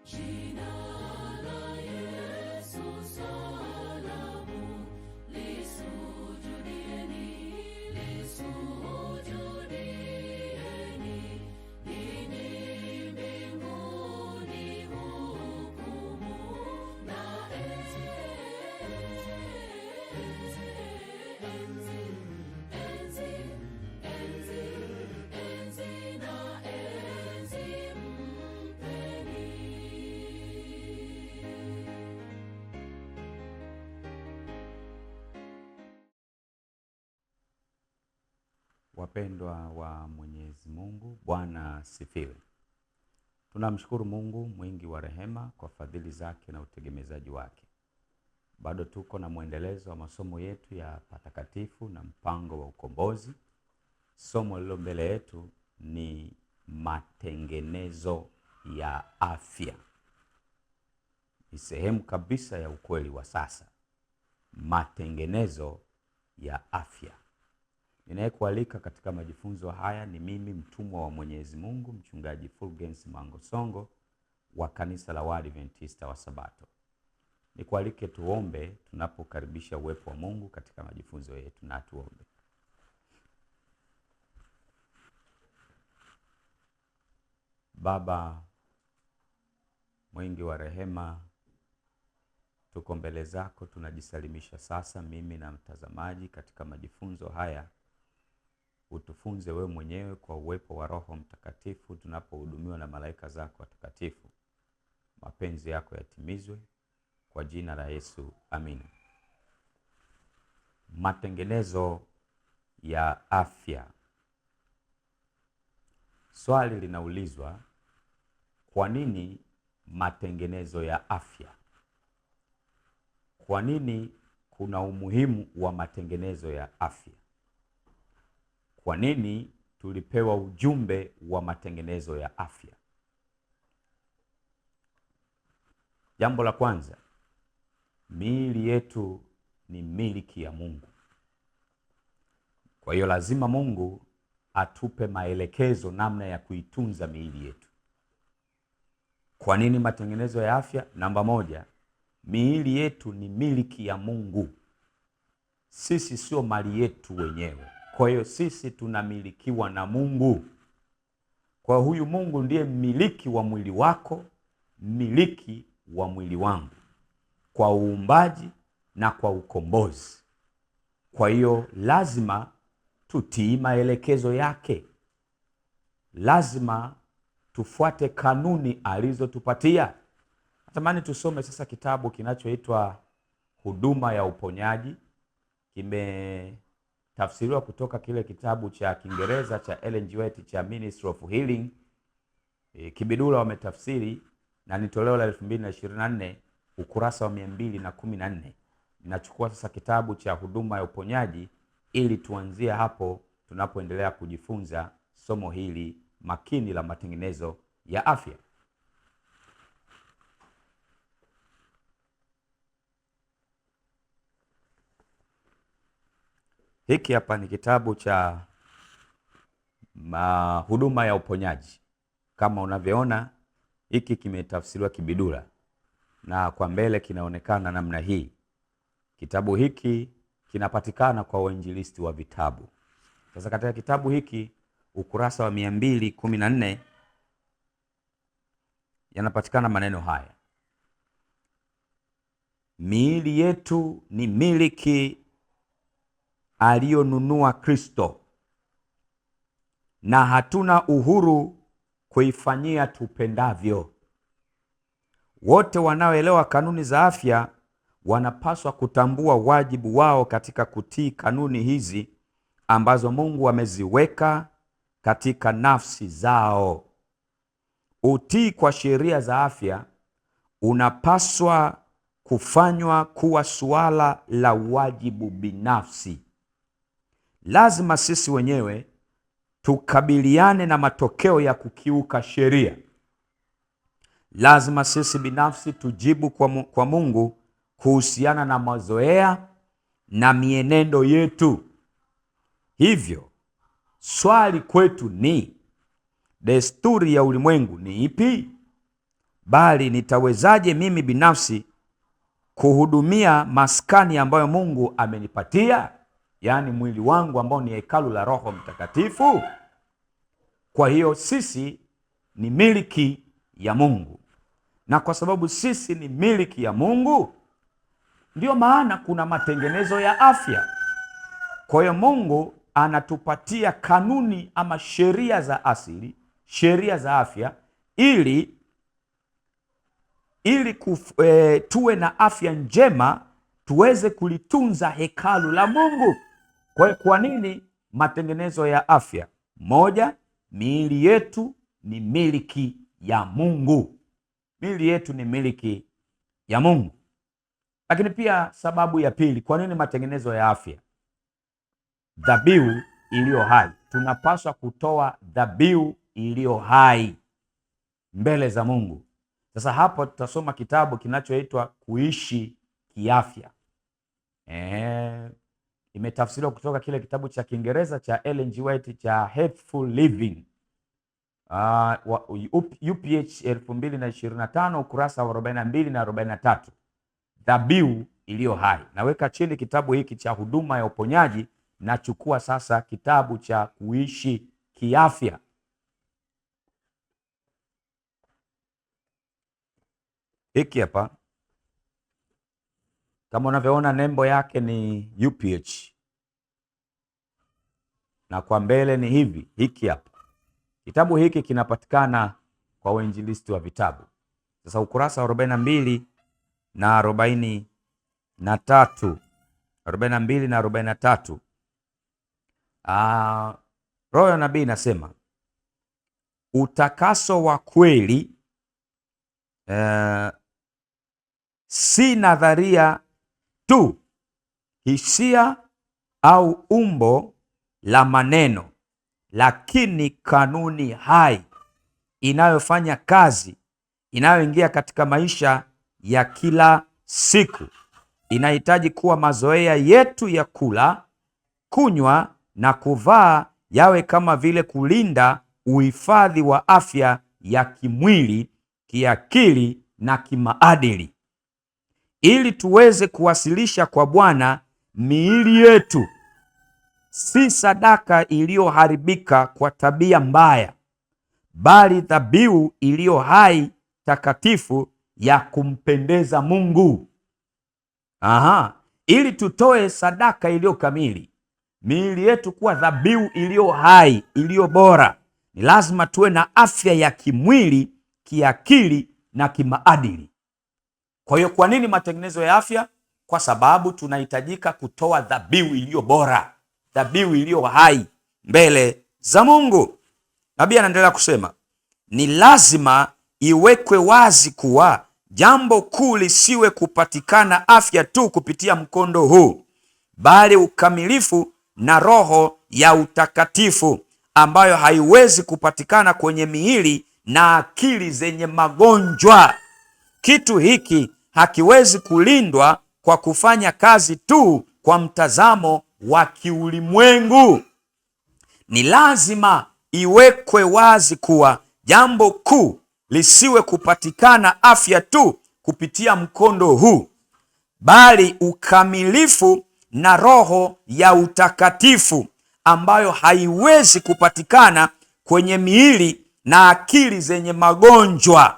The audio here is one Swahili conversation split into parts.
Jina la Yesu salamu, lisujudieni, lisujudieni, ninyi mbinguni hukumu na enzi, enzi, enzi, enzi, enzi, enzi na enzi mpeni. Wapendwa wa Mwenyezi Mungu, Bwana asifiwe. Tunamshukuru Mungu mwingi wa rehema kwa fadhili zake na utegemezaji wake. Bado tuko na mwendelezo wa masomo yetu ya patakatifu na mpango wa ukombozi. Somo lilo mbele yetu ni matengenezo ya afya. Ni sehemu kabisa ya ukweli wa sasa. Matengenezo ya afya. Ninayekualika katika majifunzo haya ni mimi, mtumwa wa Mwenyezi Mungu, mchungaji Fulgence Mangosongo wa kanisa la Waadventista wa Sabato. Nikualike tuombe tunapokaribisha uwepo wa Mungu katika majifunzo yetu. Na tuombe. Baba mwingi wa rehema, tuko mbele zako, tunajisalimisha sasa, mimi na mtazamaji, katika majifunzo haya. Utufunze wewe mwenyewe kwa uwepo wa Roho Mtakatifu tunapohudumiwa na malaika zako watakatifu. Mapenzi yako yatimizwe kwa jina la Yesu, amina. Matengenezo ya afya. Swali linaulizwa, kwa nini matengenezo ya afya? Kwa nini kuna umuhimu wa matengenezo ya afya? Kwa nini tulipewa ujumbe wa matengenezo ya afya? Jambo la kwanza, miili yetu ni miliki ya Mungu. Kwa hiyo lazima Mungu atupe maelekezo namna ya kuitunza miili yetu. Kwa nini matengenezo ya afya? Namba moja, miili yetu ni miliki ya Mungu. Sisi sio mali yetu wenyewe. Kwa hiyo sisi tunamilikiwa na Mungu. Kwa huyu Mungu ndiye mmiliki wa mwili wako, mmiliki wa mwili wangu, kwa uumbaji na kwa ukombozi. Kwa hiyo lazima tutii maelekezo yake. Lazima tufuate kanuni alizotupatia. Natamani tusome sasa kitabu kinachoitwa Huduma ya Uponyaji. Kimetafsiriwa kutoka kile kitabu cha Kiingereza cha Ellen G. White cha Ministry of Healing. Kibidula wametafsiri na ni toleo la 2024, ukurasa wa 214. Ninachukua sasa kitabu cha Huduma ya Uponyaji ili tuanzie hapo tunapoendelea kujifunza somo hili makini la matengenezo ya afya. Hiki hapa ni kitabu cha Huduma ya Uponyaji. Kama unavyoona, hiki kimetafsiriwa kibidula na kwa mbele kinaonekana namna hii. Kitabu hiki kinapatikana kwa wainjilisti wa vitabu. Sasa katika kitabu hiki ukurasa wa 214 yanapatikana maneno haya: miili yetu ni miliki aliyonunua Kristo, na hatuna uhuru kuifanyia tupendavyo. Wote wanaoelewa kanuni za afya wanapaswa kutambua wajibu wao katika kutii kanuni hizi ambazo Mungu ameziweka katika nafsi zao. Utii kwa sheria za afya unapaswa kufanywa kuwa suala la wajibu binafsi. Lazima sisi wenyewe tukabiliane na matokeo ya kukiuka sheria. Lazima sisi binafsi tujibu kwa Mungu kuhusiana na mazoea na mienendo yetu. Hivyo, swali kwetu ni, desturi ya ulimwengu ni ipi? bali nitawezaje mimi binafsi kuhudumia maskani ambayo Mungu amenipatia, yaani mwili wangu ambao ni hekalu la Roho Mtakatifu? Kwa hiyo sisi ni miliki ya Mungu, na kwa sababu sisi ni miliki ya Mungu, ndio maana kuna matengenezo ya afya. Kwa hiyo Mungu anatupatia kanuni ama sheria za asili, sheria za afya, ili tuwe na afya njema, tuweze kulitunza hekalu la Mungu. Kwa nini matengenezo ya afya? Moja, miili yetu ni miliki ya Mungu. Miili yetu ni miliki ya Mungu. Lakini pia sababu ya pili, kwa nini matengenezo ya afya? Dhabihu iliyo hai. Tunapaswa kutoa dhabihu iliyo hai mbele za Mungu. Sasa hapo tutasoma kitabu kinachoitwa Kuishi Kiafya. Imetafsiriwa kutoka kile kitabu cha Kiingereza cha Ellen G. White cha Healthful Living, UPH 2025, ukurasa wa 42 na 43. Dhabihu iliyo hai. Naweka chini kitabu hiki cha huduma ya uponyaji, nachukua sasa kitabu cha Kuishi Kiafya. Hiki hapa, kama unavyoona nembo yake ni UPH, na kwa mbele ni hivi. Hiki hapa, kitabu hiki kinapatikana kwa wainjilisti wa vitabu. Sasa ukurasa wa 42 na 43, 42 na 43, Roho ya Nabii inasema utakaso wa kweli si nadharia tu, hisia au umbo la maneno, lakini kanuni hai inayofanya kazi, inayoingia katika maisha ya kila siku. Inahitaji kuwa mazoea yetu ya kula, kunywa na kuvaa yawe kama vile kulinda uhifadhi wa afya ya kimwili, kiakili na kimaadili, ili tuweze kuwasilisha kwa Bwana miili yetu si sadaka iliyoharibika kwa tabia mbaya, bali dhabihu iliyo hai, takatifu, ya kumpendeza Mungu. Ili tutoe sadaka iliyo kamili, miili yetu kuwa dhabihu iliyo hai, iliyo bora, ni lazima tuwe na afya ya kimwili, kiakili na kimaadili. Kwa hiyo kwa nini matengenezo ya afya? Kwa sababu tunahitajika kutoa dhabihu iliyo bora, dhabihu iliyo hai mbele za Mungu. Nabii anaendelea kusema, ni lazima iwekwe wazi kuwa jambo kuu lisiwe kupatikana afya tu kupitia mkondo huu, bali ukamilifu na roho ya utakatifu, ambayo haiwezi kupatikana kwenye miili na akili zenye magonjwa. Kitu hiki hakiwezi kulindwa kwa kufanya kazi tu kwa mtazamo wa kiulimwengu. Ni lazima iwekwe wazi kuwa jambo kuu lisiwe kupatikana afya tu kupitia mkondo huu, bali ukamilifu na roho ya utakatifu, ambayo haiwezi kupatikana kwenye miili na akili zenye magonjwa.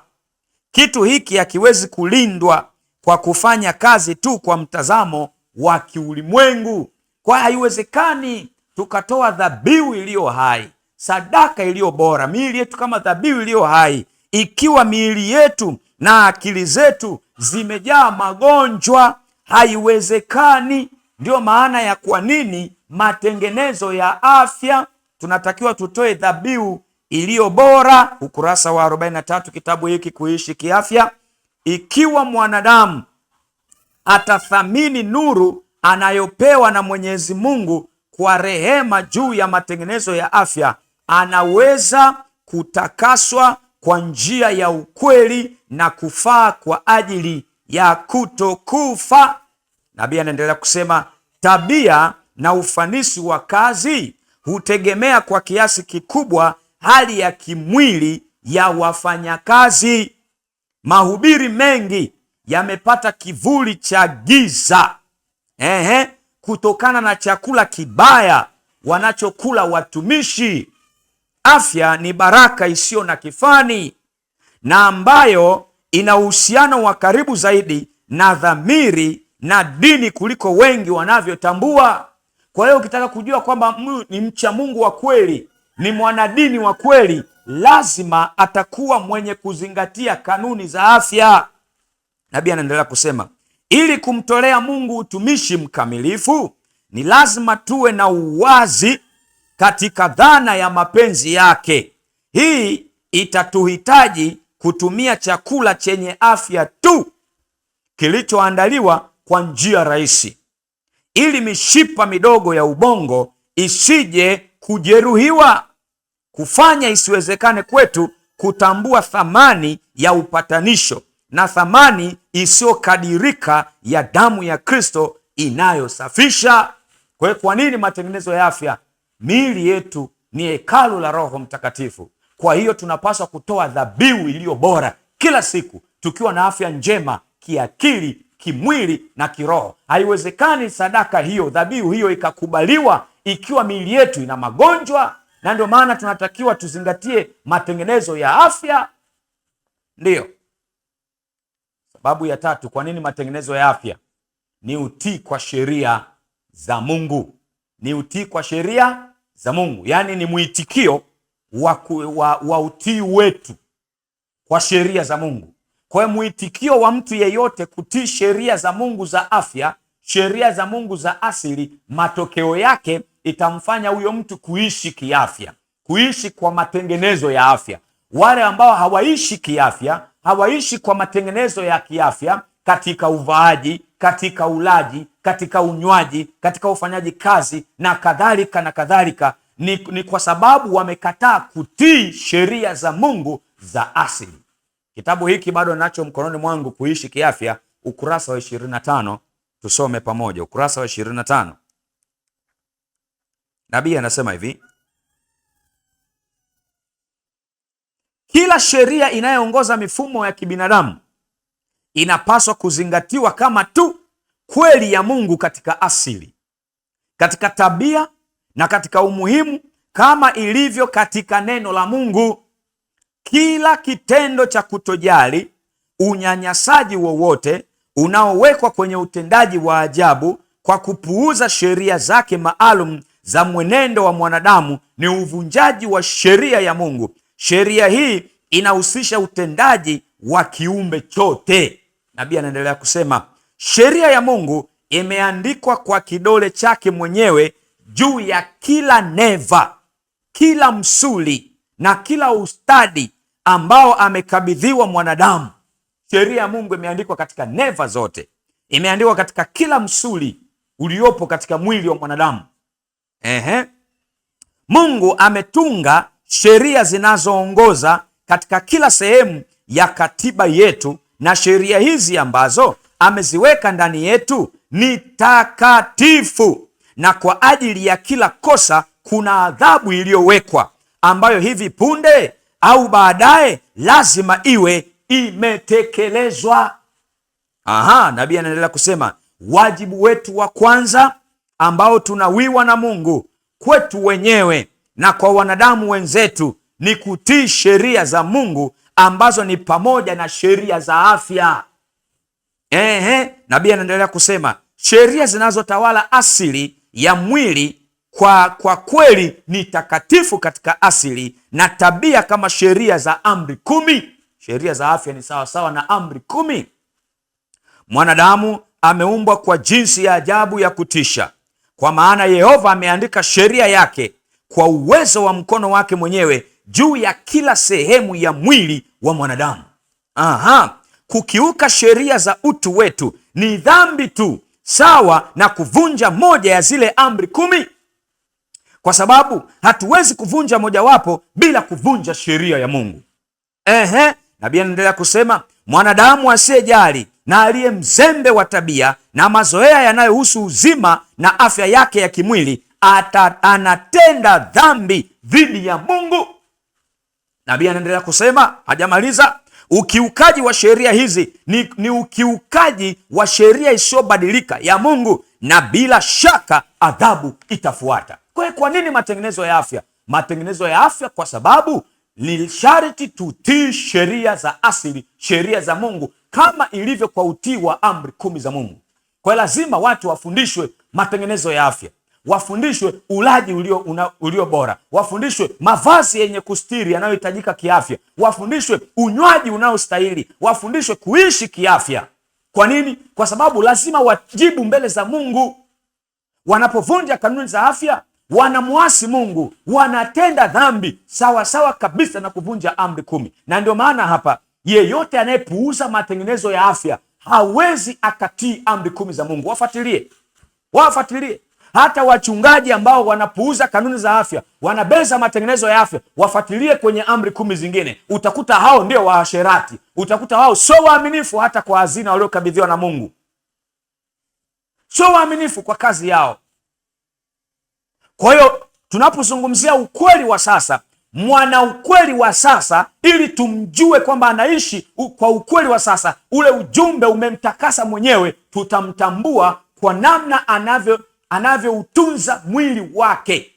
Kitu hiki hakiwezi kulindwa kwa kufanya kazi tu kwa mtazamo wa kiulimwengu. Kwa haiwezekani tukatoa dhabihu iliyo hai, sadaka iliyo bora, miili yetu kama dhabihu iliyo hai, ikiwa miili yetu na akili zetu zimejaa magonjwa. Haiwezekani. Ndio maana ya kwa nini matengenezo ya afya tunatakiwa tutoe dhabihu iliyo bora. Ukurasa wa 43 kitabu hiki Kuishi Kiafya. Ikiwa mwanadamu atathamini nuru anayopewa na Mwenyezi Mungu kwa rehema juu ya matengenezo ya afya, anaweza kutakaswa kwa njia ya ukweli na kufaa kwa ajili ya kutokufa. Nabii anaendelea kusema, tabia na ufanisi wa kazi hutegemea kwa kiasi kikubwa hali ya kimwili ya wafanyakazi. Mahubiri mengi yamepata kivuli cha giza, kutokana na chakula kibaya wanachokula watumishi. Afya ni baraka isiyo na kifani na ambayo ina uhusiano wa karibu zaidi na dhamiri na dini kuliko wengi wanavyotambua. Kwa hiyo ukitaka kujua kwamba ni mcha Mungu wa kweli, ni mwanadini wa kweli, lazima atakuwa mwenye kuzingatia kanuni za afya. Nabii anaendelea kusema, ili kumtolea Mungu utumishi mkamilifu, ni lazima tuwe na uwazi katika dhana ya mapenzi yake. Hii itatuhitaji kutumia chakula chenye afya tu, kilichoandaliwa kwa njia rahisi, ili mishipa midogo ya ubongo isije kujeruhiwa, kufanya isiwezekane kwetu kutambua thamani ya upatanisho na thamani isiyokadirika ya damu ya Kristo inayosafisha. Kwa hiyo, kwa nini matengenezo ya afya? Miili yetu ni hekalu la Roho Mtakatifu. Kwa hiyo tunapaswa kutoa dhabihu iliyo bora kila siku, tukiwa na afya njema kiakili, kimwili na kiroho. Haiwezekani sadaka hiyo, dhabihu hiyo ikakubaliwa ikiwa miili yetu ina magonjwa, na ndio maana tunatakiwa tuzingatie matengenezo ya afya. Ndiyo sababu ya tatu kwa nini matengenezo ya afya ni utii kwa sheria za Mungu. Ni utii kwa sheria za Mungu, yaani ni mwitikio wa utii wetu kwa sheria za Mungu. Kwa hiyo mwitikio wa mtu yeyote kutii sheria za Mungu za afya, sheria za Mungu za asili, matokeo yake itamfanya huyo mtu kuishi kiafya, kuishi kwa matengenezo ya afya. Wale ambao hawaishi kiafya, hawaishi kwa matengenezo ya kiafya katika uvaaji, katika ulaji, katika unywaji, katika ufanyaji kazi na kadhalika na kadhalika, ni kwa sababu wamekataa kutii sheria za Mungu za asili. Kitabu hiki bado nacho mkononi mwangu, Kuishi Kiafya, ukurasa wa 25. Tusome pamoja ukurasa wa 25. Nabii anasema hivi: kila sheria inayoongoza mifumo ya kibinadamu inapaswa kuzingatiwa kama tu kweli ya Mungu katika asili, katika tabia na katika umuhimu, kama ilivyo katika neno la Mungu. Kila kitendo cha kutojali, unyanyasaji wowote unaowekwa kwenye utendaji wa ajabu kwa kupuuza sheria zake maalum za mwenendo wa mwanadamu ni uvunjaji wa sheria ya Mungu. Sheria hii inahusisha utendaji wa kiumbe chote. Nabii anaendelea kusema, sheria ya Mungu imeandikwa kwa kidole chake mwenyewe juu ya kila neva, kila msuli na kila ustadi ambao amekabidhiwa mwanadamu. Sheria ya Mungu imeandikwa katika neva zote, imeandikwa katika kila msuli uliopo katika mwili wa mwanadamu. Mungu ametunga sheria zinazoongoza katika kila sehemu ya katiba yetu, na sheria hizi ambazo ameziweka ndani yetu ni takatifu, na kwa ajili ya kila kosa kuna adhabu iliyowekwa ambayo hivi punde au baadaye lazima iwe imetekelezwa. Nabii anaendelea kusema, wajibu wetu wa kwanza ambao tunawiwa na Mungu kwetu wenyewe na kwa wanadamu wenzetu ni kutii sheria za Mungu ambazo ni pamoja na sheria za afya. Nabii anaendelea kusema, sheria zinazotawala asili ya mwili kwa kweli ni takatifu katika asili na tabia, kama sheria za amri 10. Sheria za afya ni sawa sawa na amri 10. Mwanadamu ameumbwa kwa jinsi ya ajabu ya kutisha, kwa maana Yehova ameandika sheria yake kwa uwezo wa mkono wake mwenyewe juu ya kila sehemu ya mwili wa mwanadamu. Kukiuka sheria za utu wetu ni dhambi tu, sawa na kuvunja moja ya zile amri 10, kwa sababu hatuwezi kuvunja mojawapo bila kuvunja sheria ya Mungu. Nabii anaendelea kusema, mwanadamu asiyejali na aliye mzembe wa tabia na mazoea yanayohusu uzima na afya yake ya kimwili anatenda dhambi dhidi ya Mungu. Nabii anaendelea kusema, hajamaliza, Ukiukaji wa sheria hizi ni ukiukaji wa sheria isiyobadilika ya Mungu, na bila shaka adhabu itafuata. Kwa nini matengenezo ya afya? Matengenezo ya afya kwa sababu ni sharti tutii sheria za asili, sheria za Mungu, kama ilivyo kwa utii wa amri 10 za Mungu. Kwa lazima watu wafundishwe matengenezo ya afya, wafundishwe ulaji ulio bora, wafundishwe mavazi yenye kustiri yanayohitajika kiafya, wafundishwe unywaji unaostahili, wafundishwe kuishi kiafya. Kwa nini? Kwa sababu lazima wajibu mbele za Mungu. Wanapovunja kanuni za afya, wanamwasi Mungu, wanatenda dhambi sawa sawa kabisa na kuvunja amri 10. Na ndio maana hapa, yeyote anayepuuza matengenezo ya afya hawezi akatii amri 10 za Mungu. Wafuatilie. Hata wachungaji ambao wanapuuza kanuni za afya, wanabeza matengenezo ya afya, wafuatilie kwenye amri 10 zingine. Utakuta hao ndio waasherati, utakuta hao sio waaminifu hata kwa hazina waliokabidhiwa na Mungu, sio waaminifu kwa kazi yao. Kwa hiyo tunapozungumzia ukweli wa sasa, mwana ukweli wa sasa, ili tumjue kwamba anaishi kwa ukweli wa sasa, ule ujumbe umemtakasa mwenyewe, tutamtambua kwa namna anavyoutunza mwili wake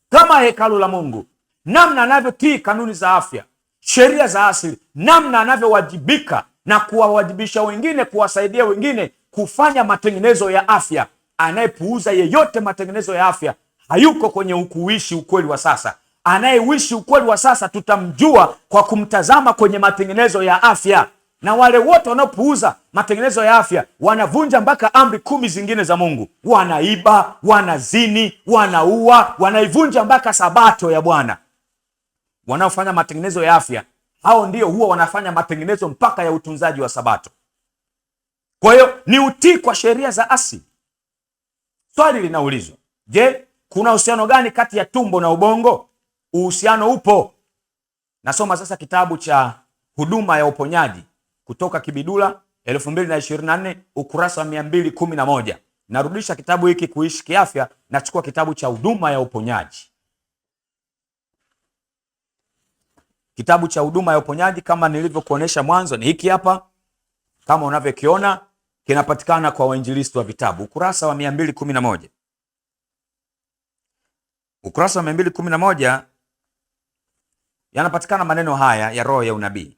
kama hekalu la Mungu, namna anavyotii kanuni za afya, sheria za asili, namna anavyowajibika na kuwawajibisha wengine, kuwasaidia wengine kufanya matengenezo ya afya. Anayepuuza yeyote matengenezo ya afya hayuko kwenye kuishi ukweli wa sasa. Anayeishi ukweli wa sasa tutamjua kwa kumtazama kwenye matengenezo ya afya. Na wale wote wanaopuuza matengenezo ya afya wanavunja mpaka amri 10 zingine za Mungu. Wanaiba, wanazini, wanaua, wanaivunja mpaka sabato ya Bwana. Wanaofanya matengenezo ya afya, hao ndio huwa wanafanya matengenezo mpaka ya utunzaji wa sabato. Kwa hiyo ni utii kwa sheria za asili. Swali linaulizwa, je, kuna uhusiano gani kati ya tumbo na ubongo? Uhusiano upo. Nasoma sasa kitabu cha Huduma ya Uponyaji kutoka Kibidula 2024 ukurasa wa 211. Narudisha kitabu hiki Kuishi Kiafya, nachukua kitabu cha Huduma ya Uponyaji. Kitabu cha Huduma ya Uponyaji kama nilivyokuonesha mwanzo ni hiki hapa. Kama unavyokiona kinapatikana kwa wainjilisti wa vitabu, ukurasa wa 211. Ukurasa wa 211 yanapatikana maneno haya ya roho ya unabii.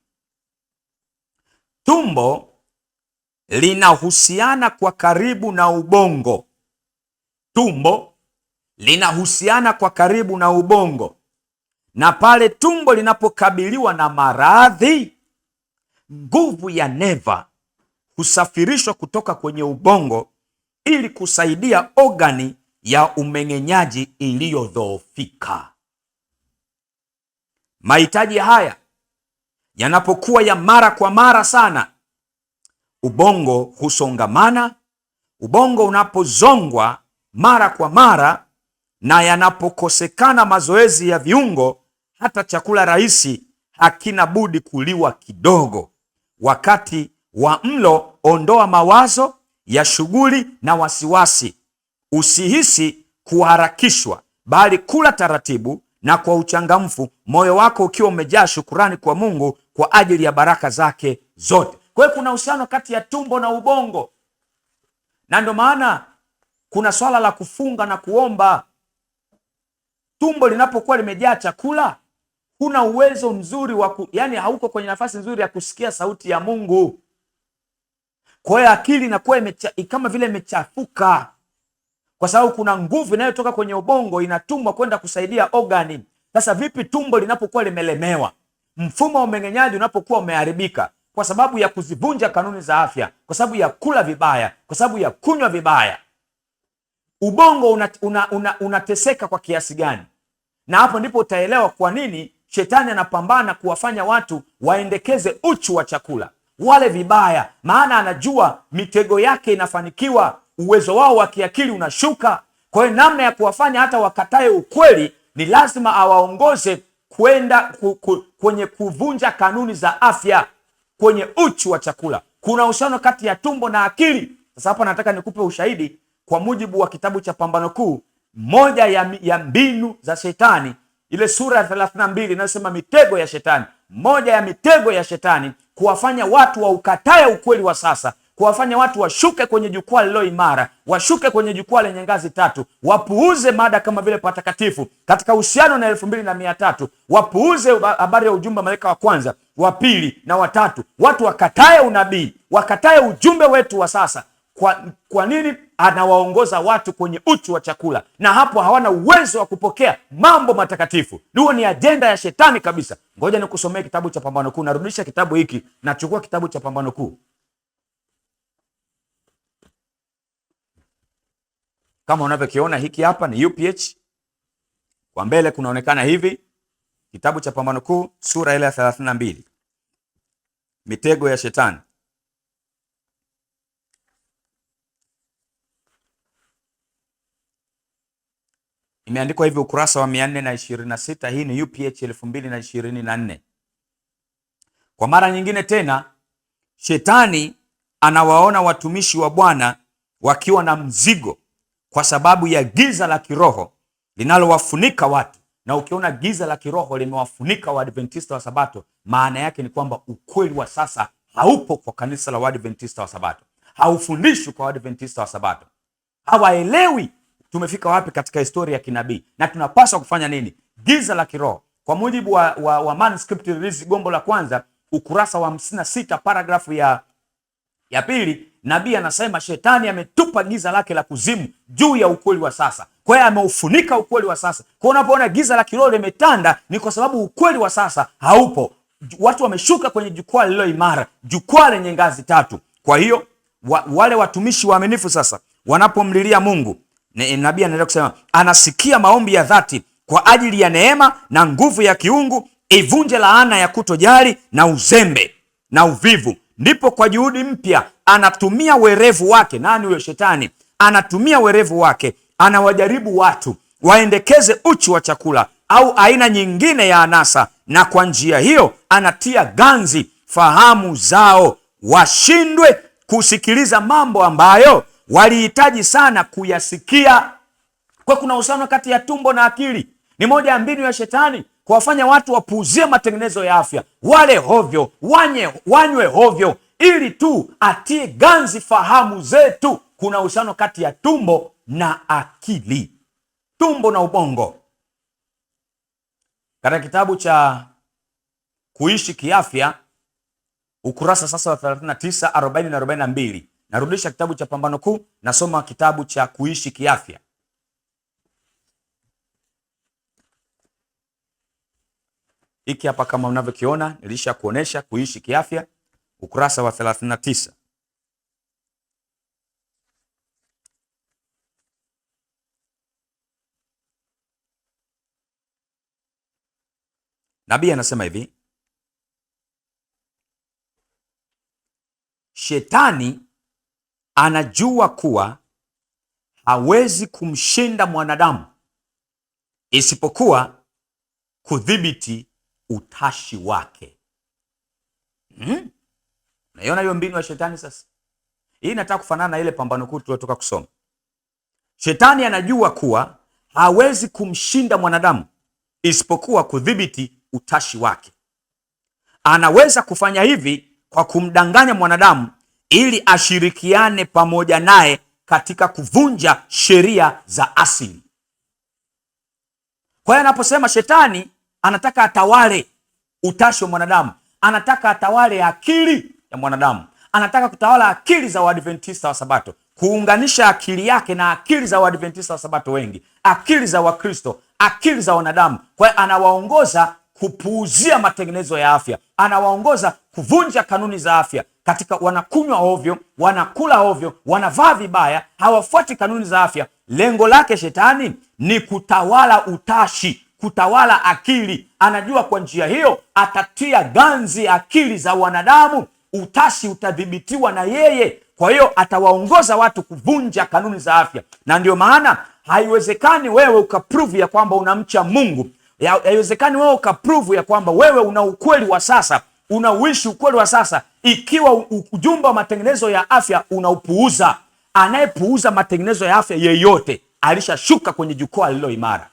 Tumbo linahusiana kwa karibu na ubongo. Tumbo linahusiana kwa karibu na ubongo. Na pale tumbo linapokabiliwa na maradhi, nguvu ya neva husafirishwa kutoka kwenye ubongo ili kusaidia ogani ya umeng'enyaji iliyodhoofika. Mahitaji haya yanapokuwa ya mara kwa mara sana, ubongo husongamana. Ubongo unapozongwa mara kwa mara na yanapokosekana mazoezi ya viungo, hata chakula rahisi hakina budi kuliwa kidogo. Wakati wa mlo, ondoa mawazo ya shughuli na wasiwasi. Usihisi kuharakishwa, bali kula taratibu na kwa uchangamfu, moyo wako ukiwa umejaa shukurani kwa Mungu kwa ajili ya baraka zake zote. Kwa hiyo kuna uhusiano kati ya tumbo na ubongo, na ndio maana kuna swala la kufunga na kuomba. Tumbo linapokuwa limejaa chakula, huna uwezo mzuri wa yani hauko kwenye nafasi nzuri ya kusikia sauti ya Mungu. Kwa hiyo akili inakuwa kama vile imechafuka, kwa sababu kuna nguvu inayotoka kwenye ubongo inatumwa kwenda kusaidia ogani. Sasa vipi tumbo linapokuwa limelemewa? Mfumo wa umeng'enyaji unapokuwa umeharibika kwa sababu ya kuzivunja kanuni za afya, kwa sababu ya kula vibaya, kwa sababu ya kunywa vibaya, ubongo unateseka kwa kiasi gani? Na hapo ndipo utaelewa kwa nini shetani anapambana kuwafanya watu waendekeze uchu wa chakula, wale vibaya, maana anajua mitego yake inafanikiwa, uwezo wao wa kiakili unashuka. Kwa hiyo namna ya kuwafanya hata wakatae ukweli ni lazima awaongoze kwenda kwenye kuvunja kanuni za afya, kwenye uchu wa chakula. Kuna uhusiano kati ya tumbo na akili. Sasa hapa nataka nikupe ushahidi kwa mujibu wa kitabu cha Pambano Kuu, moja ya mbinu za shetani, ile sura ya 32 inayosema mitego ya shetani. moja ya mitego ya shetani, kuwafanya watu waukatae ukweli wa sasa, kuwafanya watu washuke kwenye jukwaa lililo imara, washuke kwenye jukwaa lenye ngazi tatu, wapuuze mada kama vile patakatifu katika uhusiano na 2300, wapuuze habari ya ujumbe wa malaika wa kwanza, wa pili na watatu, watu wakatae unabii, wakatae ujumbe wetu wa sasa. Kwa nini? Anawaongoza watu kwenye uchu wa chakula, na hapo hawana uwezo wa kupokea mambo matakatifu. Hiyo ni ajenda ya shetani kabisa. Ngoja nikusomee kitabu cha Pambano Kuu. Narudisha kitabu hiki, nachukua kitabu cha Pambano Kuu. Kama unavyokiona hiki hapa ni UPH, kwa mbele kunaonekana hivi. Kitabu cha Pambano Kuu sura ile ya 32, mitego ya shetani. Imeandikwa hivi ukurasa wa 426. Hii ni UPH 2024. Kwa mara nyingine tena, shetani anawaona watumishi wa Bwana wakiwa na mzigo kwa sababu ya giza la kiroho linalowafunika watu. Na ukiona giza la kiroho limewafunika Waadventista wa Sabato, maana yake ni kwamba ukweli wa sasa haupo kwa kanisa la Waadventista wa Sabato, haufundishwi kwa Waadventista wa Sabato, hawaelewi tumefika wapi katika historia ya kinabii na tunapaswa kufanya nini. Giza la kiroho, kwa mujibu wa manuscript release gombo la kwanza, ukurasa wa 56, paragrafu ya pili, nabii anasema shetani ametupa giza lake la kuzimu juu ya ukweli wa sasa. Kwa hiyo ameufunika ukweli wa sasa. Kwa unapoona giza la kiroho limetanda, ni kwa sababu ukweli wa sasa haupo. Watu wameshuka kwenye jukwaa lililo imara, jukwaa lenye ngazi tatu. Kwa hiyo wale watumishi waaminifu sasa wanapomlilia Mungu, nabii anaendelea kusema anasikia maombi ya dhati kwa ajili ya neema na nguvu ya kiungu ivunje laana ya kutojali na uzembe na uvivu. Ndipo kwa juhudi mpya anatumia werevu wake. Nani huyo? Shetani anatumia werevu wake, anawajaribu watu waendekeze uchu wa chakula au aina nyingine ya anasa, na kwa njia hiyo anatia ganzi fahamu zao, washindwe kusikiliza mambo ambayo walihitaji sana kuyasikia. Kwa kuna uhusiano kati ya tumbo na akili. Ni moja ya mbinu ya shetani kuwafanya watu wapuuzie matengenezo ya afya, wale hovyo, wanywe hovyo, ili tu atie ganzi fahamu zetu. Kuna uhusiano kati ya tumbo na akili, tumbo na ubongo. Katika kitabu cha Kuishi Kiafya, ukurasa sasa wa 39, 40 na 42. Narudisha kitabu cha Pambano Kuu, nasoma kitabu cha Kuishi Kiafya. Hiki hapa kama unavyokiona, nilisha kuonesha Kuishi Kiafya, ukurasa wa 39. Nabii anasema hivi: shetani anajua kuwa hawezi kumshinda mwanadamu isipokuwa kudhibiti utashi wake. Naiona hiyo mbinu ya shetani sasa. Hii inataka kufanana na ile Pambano Kuu tuliyotoka kusoma. Shetani anajua kuwa hawezi kumshinda mwanadamu isipokuwa kudhibiti utashi wake. Anaweza kufanya hivi kwa kumdanganya mwanadamu ili ashirikiane pamoja naye katika kuvunja sheria za asili. Kwa hiyo anaposema shetani anataka atawale utashi wa mwanadamu, anataka atawale akili ya mwanadamu, anataka kutawala akili za Waadventista wa Sabato, kuunganisha akili yake na akili za Waadventista wa Sabato wengi, akili za Wakristo, akili za wanadamu. Kwa hiyo anawaongoza kupuuzia matengenezo ya afya, anawaongoza kuvunja kanuni za afya. Katika wanakunywa ovyo, wanakula ovyo, wanavaa vibaya, hawafuati kanuni za afya. Lengo lake shetani ni kutawala utashi, kutawala akili. Anajua kwa njia hiyo atatia ganzi akili za wanadamu, utashi utadhibitiwa na yeye. Kwa hiyo atawaongoza watu kuvunja kanuni za afya. Na ndio maana haiwezekani wewe ukaprove ya kwamba unamcha Mungu, haiwezekani wewe ukaprove ya kwamba wewe una ukweli wa sasa, unauishi ukweli wa sasa, ikiwa ujumbe wa matengenezo ya afya unaupuuza. Anayepuuza matengenezo ya afya yeyote alishashuka kwenye jukwaa lililo imara.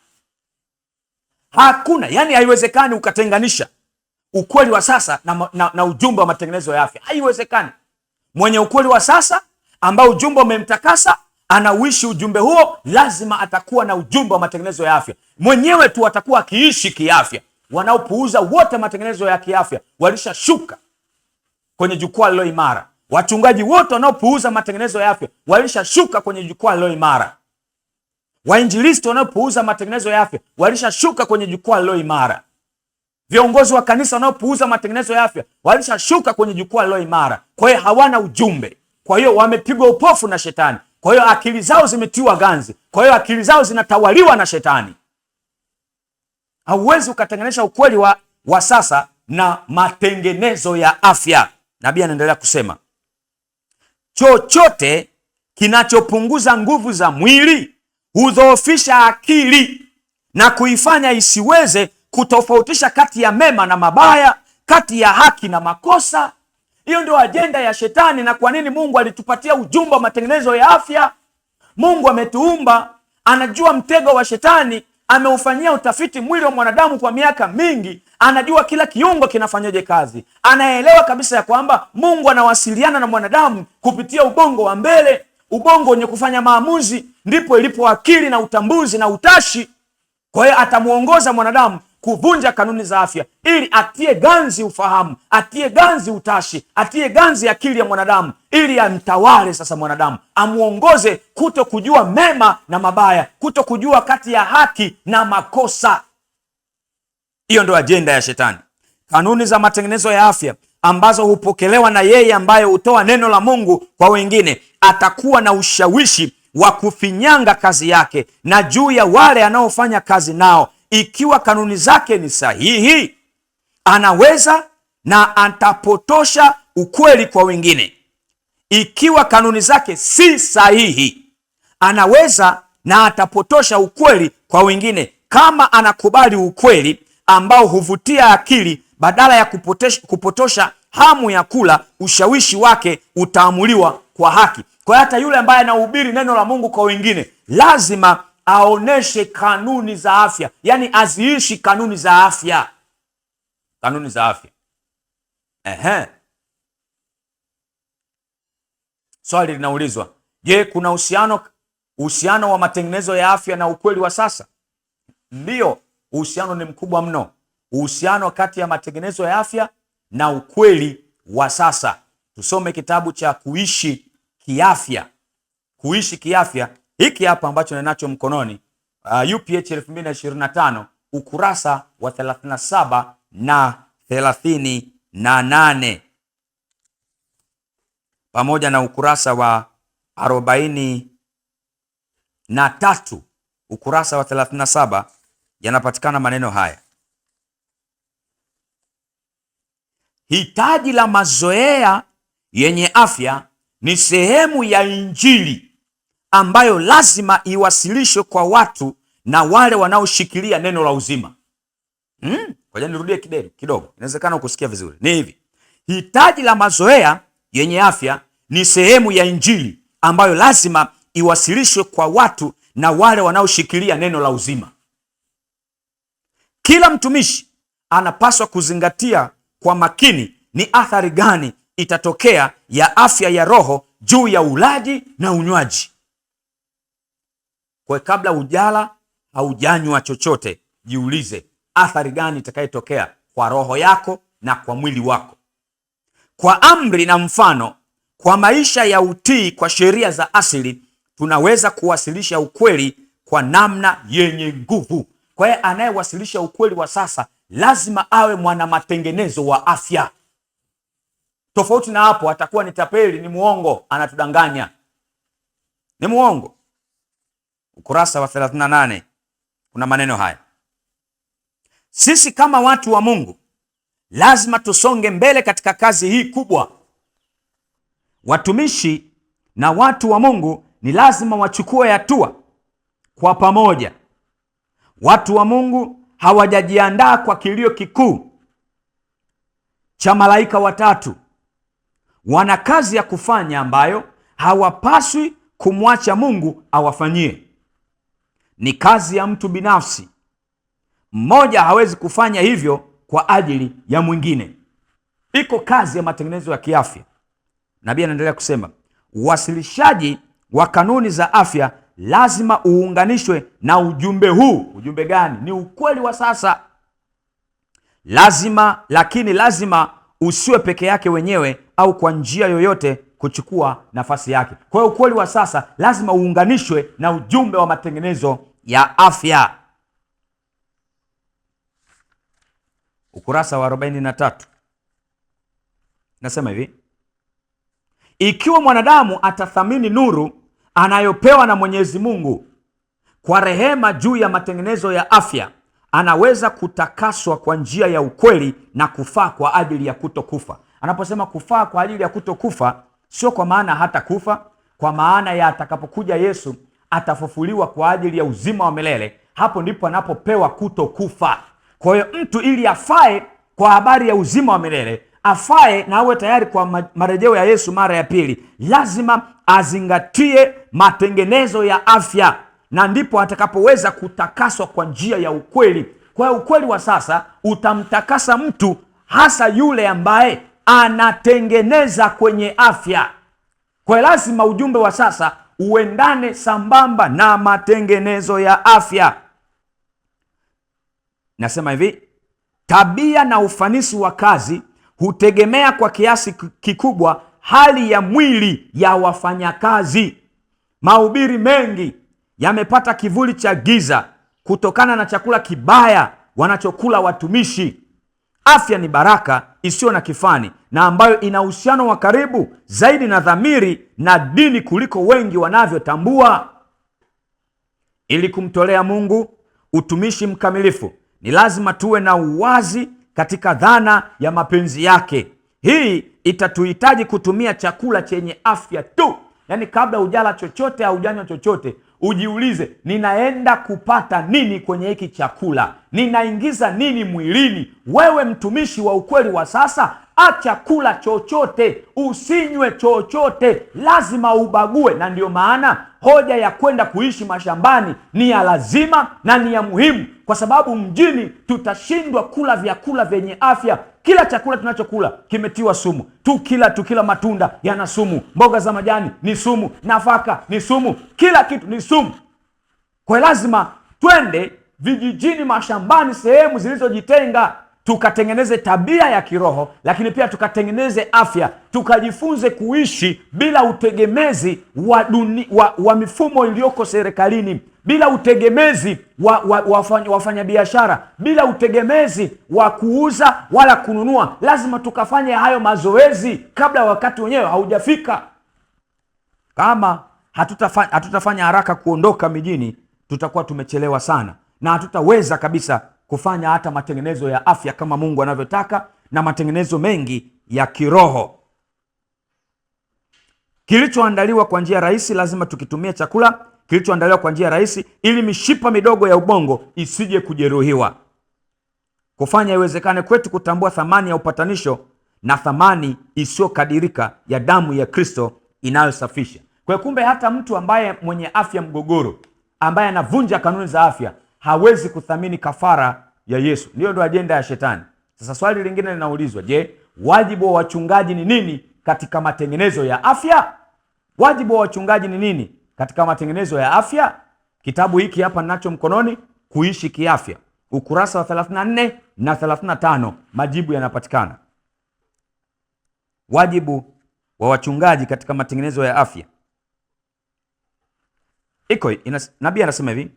Hakuna, yani haiwezekani ukatenganisha ukweli wa sasa na ujumbe wa matengenezo ya afya. Haiwezekani. Mwenye ukweli wa sasa ambao ujumbe umemtakasa, anauishi ujumbe huo, lazima atakuwa na ujumbe wa matengenezo ya afya. Mwenyewe tu atakuwa akiishi kiafya. Wanaopuuza wote matengenezo ya kiafya walishashuka kwenye jukwaa lilo imara. Wachungaji wote wanaopuuza matengenezo ya afya walishashuka kwenye jukwaa lilo imara. Wainjilisti wanaopuuza matengenezo ya afya walishashuka kwenye jukwaa lilo imara. Viongozi wa kanisa wanaopuuza matengenezo ya afya walishashuka kwenye jukwaa lilo imara. Kwa hiyo hawana ujumbe. Kwa hiyo wamepigwa upofu na shetani. Kwa hiyo akili zao zimetiwa ganzi. Kwa hiyo akili zao zinatawaliwa na shetani. Hauwezi ukatenganisha ukweli wa sasa na matengenezo ya afya. Nabii anaendelea kusema, chochote kinachopunguza nguvu za mwili hudhoofisha akili na kuifanya isiweze kutofautisha kati ya mema na mabaya, kati ya haki na makosa. Hiyo ndio ajenda ya shetani. Na kwa nini Mungu alitupatia ujumbe wa matengenezo ya afya? Mungu ametuumba, anajua mtego wa shetani, ameufanyia utafiti mwili wa mwanadamu kwa miaka mingi, anajua kila kiungo kinafanyaje kazi. Anaelewa kabisa ya kwamba Mungu anawasiliana na mwanadamu kupitia ubongo wa mbele, ubongo wenye kufanya maamuzi. Ndipo ilipo akili na utambuzi na utashi. Kwa hiyo atamuongoza mwanadamu kuvunja kanuni za afya ili atie ganzi ufahamu, atie ganzi utashi, atie ganzi akili ya mwanadamu, ili amtawale sasa mwanadamu, amuongoze kuto kujua mema na mabaya, kuto kujua kati ya haki na makosa. Hiyo ndio ajenda ya shetani. Kanuni za matengenezo ya afya ambazo hupokelewa na yeye ambaye hutoa neno la Mungu kwa wengine, atakuwa na ushawishi wa kufinyanga kazi yake na juu ya wale anaofanya kazi nao. Ikiwa kanuni zake ni sahihi, anaweza na atapotosha ukweli kwa wengine. Ikiwa kanuni zake si sahihi, anaweza na atapotosha ukweli kwa wengine. Kama anakubali ukweli ambao huvutia akili badala ya kupotosha hamu ya kula, ushawishi wake utaamuliwa kwa haki. Kwa hiyo hata yule ambaye anahubiri neno la Mungu kwa wengine lazima aoneshe kanuni za afya, yani aziishi kanuni za afya. Kanuni za afya. Swali linaulizwa, je, kuna uhusiano wa matengenezo ya afya na ukweli wa sasa? Ndiyo, uhusiano ni mkubwa mno. Uhusiano kati ya matengenezo ya afya na ukweli wa sasa. Tusome kitabu cha Kuishi Kiafya. Kuishi Kiafya, hiki hapa ambacho ninacho mkononi, UPH 2025, ukurasa wa 37 na 38 pamoja na ukurasa wa 43, ukurasa wa 37, yanapatikana maneno haya: hitaji la mazoea yenye afya ni sehemu ya Injili ambayo lazima iwasilishwe kwa watu na wale wanaoshikilia neno la uzima. Ngoja nirudie kidogo. Inawezekana ukusikia vizuri. Ni hivi: hitaji la mazoea yenye afya ni sehemu ya Injili ambayo lazima iwasilishwe kwa watu na wale wanaoshikilia neno la uzima. Kila mtumishi anapaswa kuzingatia kwa makini ni athari gani itatokea ya afya ya roho juu ya ulaji na unywaji. Kwa kabla ujala haujanywa chochote, jiulize athari gani itakayotokea kwa roho yako na kwa mwili wako. Kwa amri na mfano, kwa maisha ya utii kwa sheria za asili, tunaweza kuwasilisha ukweli kwa namna yenye nguvu. Kwa hiyo anayewasilisha ukweli wa sasa lazima awe mwana matengenezo wa afya. Tofauti na hapo atakuwa ni tapeli, ni muongo, anatudanganya. Ni muongo. Ukurasa wa 38 kuna maneno haya: sisi kama watu wa Mungu lazima tusonge mbele katika kazi hii kubwa. Watumishi na watu wa Mungu ni lazima wachukue hatua kwa pamoja. Watu wa Mungu hawajajiandaa kwa kilio kikuu cha malaika watatu. Wana kazi ya kufanya ambayo hawapaswi kumwacha Mungu awafanyie. Ni kazi ya mtu binafsi. Mmoja hawezi kufanya hivyo kwa ajili ya mwingine. Iko kazi ya matengenezo ya kiafya. Nabii anaendelea kusema, uwasilishaji wa kanuni za afya lazima uunganishwe na ujumbe huu. Ujumbe gani? Ni ukweli wa sasa. Lazima usiwe peke yake wenyewe au kwa njia yoyote kuchukua nafasi yake. Kwa hiyo ukweli wa sasa lazima uunganishwe na ujumbe wa matengenezo ya afya. Ukurasa wa 43 nasema hivi: ikiwa mwanadamu atathamini nuru anayopewa na Mwenyezi Mungu kwa rehema juu ya matengenezo ya afya, anaweza kutakaswa kwa njia ya ukweli na kufaa kwa ajili ya kutokufa. Anaposema kufaa kwa ajili ya kutokufa, sio kwa maana hata kufa, kwa maana ya atakapokuja Yesu atafufuliwa kwa ajili ya uzima wa milele. Hapo ndipo anapopewa kutokufa. Kwa hiyo mtu ili afae kwa habari ya uzima wa milele, afae na awe tayari kwa marejeo ya Yesu mara ya pili, lazima azingatie matengenezo ya afya, na ndipo atakapoweza kutakaswa kwa njia ya ukweli. Kwa hiyo ukweli wa sasa utamtakasa mtu, hasa yule ambaye anatengeneza kwenye afya. Kwa hiyo lazima ujumbe wa sasa uendane sambamba na matengenezo ya afya. Nasema hivi: tabia na ufanisi wa kazi hutegemea kwa kiasi kikubwa hali ya mwili ya wafanyakazi. Mahubiri mengi yamepata kivuli cha giza kutokana na chakula kibaya wanachokula watumishi. Afya ni baraka isiyo na kifani na ambayo ina uhusiano wa karibu zaidi na dhamiri na dini kuliko wengi wanavyotambua. Ili kumtolea Mungu utumishi mkamilifu, ni lazima tuwe na uwazi katika dhana ya mapenzi yake. Hii itatuhitaji kutumia chakula chenye afya tu. Yaani kabla hujala chochote au hujanywa chochote, ujiulize, ninaenda kupata nini kwenye hiki chakula? Ninaingiza nini mwilini? Wewe mtumishi wa ukweli wa sasa, acha kula chochote, usinywe chochote, lazima ubague. Na ndio maana hoja ya kwenda kuishi mashambani ni ya lazima na ni ya muhimu, kwa sababu mjini tutashindwa kula vyakula vyenye afya. Kila chakula tunachokula kimetiwa sumu. Tukila matunda yana sumu, mboga za majani ni sumu, nafaka ni sumu, kila kitu ni sumu. Kwa lazima twende vijijini, mashambani, sehemu zilizojitenga, tukatengeneze tabia ya kiroho, lakini pia tukatengeneze afya, tukajifunze kuishi bila utegemezi wa mifumo iliyoko serikalini, bila utegemezi wa wafanyabiashara, bila utegemezi wa kuuza wala kununua. Lazima tukafanye hayo mazoezi kabla wakati wenyewe haujafika. Kama hatutafanya haraka kuondoka mijini, tutakuwa tumechelewa sana na hatutaweza kabisa kufanya hata matengenezo ya afya kama Mungu anavyotaka, na matengenezo mengi ya kiroho. Kilichoandaliwa kwa njia rahisi, lazima tukitumia chakula kilichoandaliwa kwa njia rahisi ili mishipa midogo ya ubongo isije kujeruhiwa. Kufanya iwezekane kwetu kutambua thamani ya upatanisho na thamani isiyokadirika ya damu ya Kristo inayosafisha. Kwa kumbe hata mtu ambaye mwenye afya mgogoro, ambaye anavunja kanuni za afya, hawezi kuthamini kafara ya Yesu. Ndio ajenda ya shetani. Sasa swali lingine linaulizwa, je, wajibu wa wachungaji ni nini katika matengenezo ya afya? Wajibu wa wachungaji ni nini katika matengenezo ya afya? Kitabu hiki hapa ninacho mkononi, Kuishi Kiafya, ukurasa wa 34 na 35, majibu yanapatikana. Wajibu wa wachungaji katika matengenezo ya afya. Nabii anasema hivi: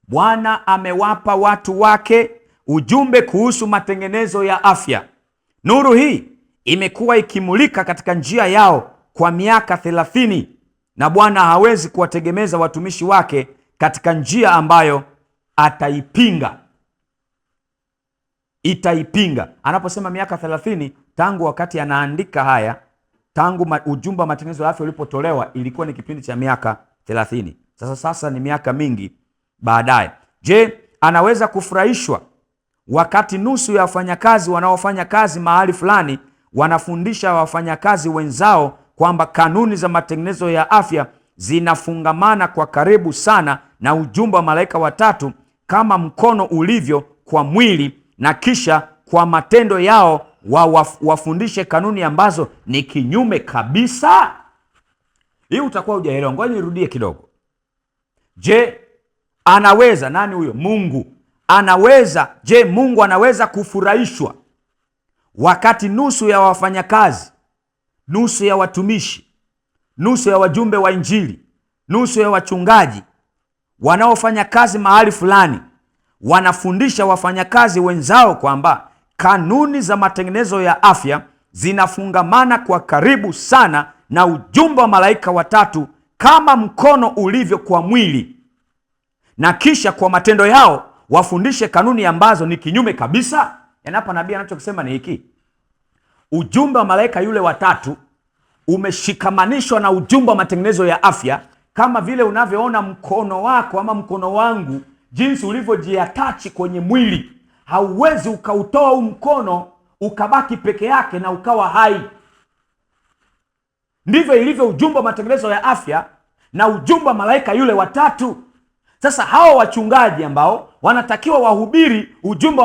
Bwana amewapa watu wake ujumbe kuhusu matengenezo ya afya. Nuru hii imekuwa ikimulika katika njia yao kwa miaka 30, na Bwana hawezi kuwategemeza watumishi wake katika njia ambayo itaipinga. Anaposema miaka 30, tangu wakati anaandika haya, tangu ujumbe wa matengenezo ya afya ulipotolewa, ilikuwa ni kipindi cha miaka 30. Sasa ni miaka mingi baadaye. Je, anaweza kufurahishwa wakati nusu ya wafanyakazi wanaofanya kazi mahali fulani wanafundisha wafanyakazi wenzao kwamba kanuni za matengenezo ya afya zinafungamana kwa karibu sana na ujumbe wa malaika watatu kama mkono ulivyo kwa mwili, na kisha kwa matendo yao wafundishe kanuni ambazo ni kinyume kabisa? Hii utakuwa hujaelewa. Ngoja nirudie kidogo. Je, anaweza nani huyo? Mungu anaweza. Je, Mungu anaweza kufurahishwa wakati nusu ya wafanyakazi, nusu ya watumishi, nusu ya wajumbe wa Injili, nusu ya wachungaji wanaofanya kazi mahali fulani wanafundisha wafanyakazi wenzao kwamba kanuni za matengenezo ya afya zinafungamana kwa karibu sana na ujumbe wa malaika watatu kama mkono ulivyo kwa mwili, na kisha kwa matendo yao wafundishe kanuni ambazo ni kinyume kabisa? Yaani hapa nabii anachokisema ni hiki: ujumbe wa malaika yule watatu umeshikamanishwa na ujumbe wa matengenezo ya afya, kama vile unavyoona mkono wako ama mkono wangu jinsi ulivyojiatachi kwenye mwili. Hauwezi ukautoa huu mkono ukabaki peke yake na ukawa hai. Ndivyo ilivyo ujumbe wa matengenezo ya afya na ujumbe wa malaika yule watatu. Sasa hawa wachungaji ambao wanatakiwa wahubiri ujumbe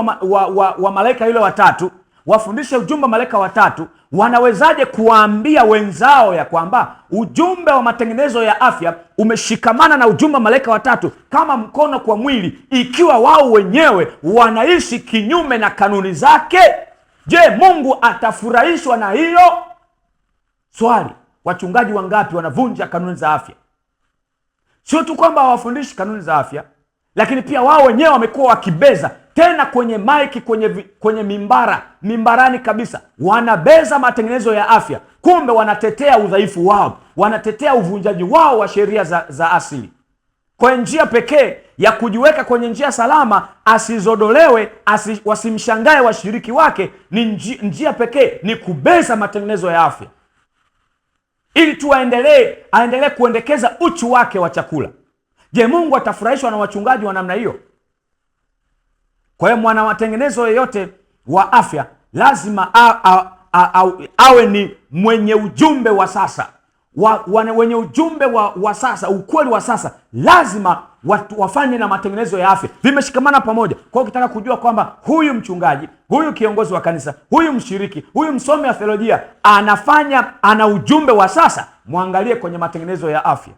wa malaika yule watatu, wafundishe ujumbe wa malaika watatu, wanawezaje kuwaambia wenzao ya kwamba ujumbe wa matengenezo ya afya umeshikamana na ujumbe wa malaika watatu kama mkono kwa mwili, ikiwa wao wenyewe wanaishi kinyume na kanuni zake? Je, Mungu atafurahishwa na hiyo? Swali, wachungaji wangapi wanavunja kanuni za afya? Sio tu kwamba hawafundishi kanuni za afya, lakini pia wao wenyewe wamekuwa wakibeza, tena kwenye maiki, kwenye mimbarani kabisa, wanabeza matengenezo ya afya. Kumbe wanatetea udhaifu wao, wanatetea uvunjaji wao wa sheria za asili. Kwa njia pekee ya kujiweka kwenye njia salama, asizodolewe, wasimshangae washiriki wake, ni njia pekee ni kubeza matengenezo ya afya, ili tu aendelee kuendekeza uchu wake wa chakula. Je, Mungu atafurahishwa na wachungaji wa namna hiyo? Kwa hiyo mwana matengenezo yeyote wa afya lazima awe ni mwenye ujumbe wa sasa, wenye ujumbe wa sasa, ukweli wa sasa. Lazima wafanye na matengenezo ya afya, vimeshikamana pamoja. Kwa hiyo ukitaka kujua kwamba huyu mchungaji, huyu kiongozi wa kanisa, huyu mshiriki, huyu msomi wa theolojia ana ujumbe wa sasa, mwangalie kwenye matengenezo ya afya.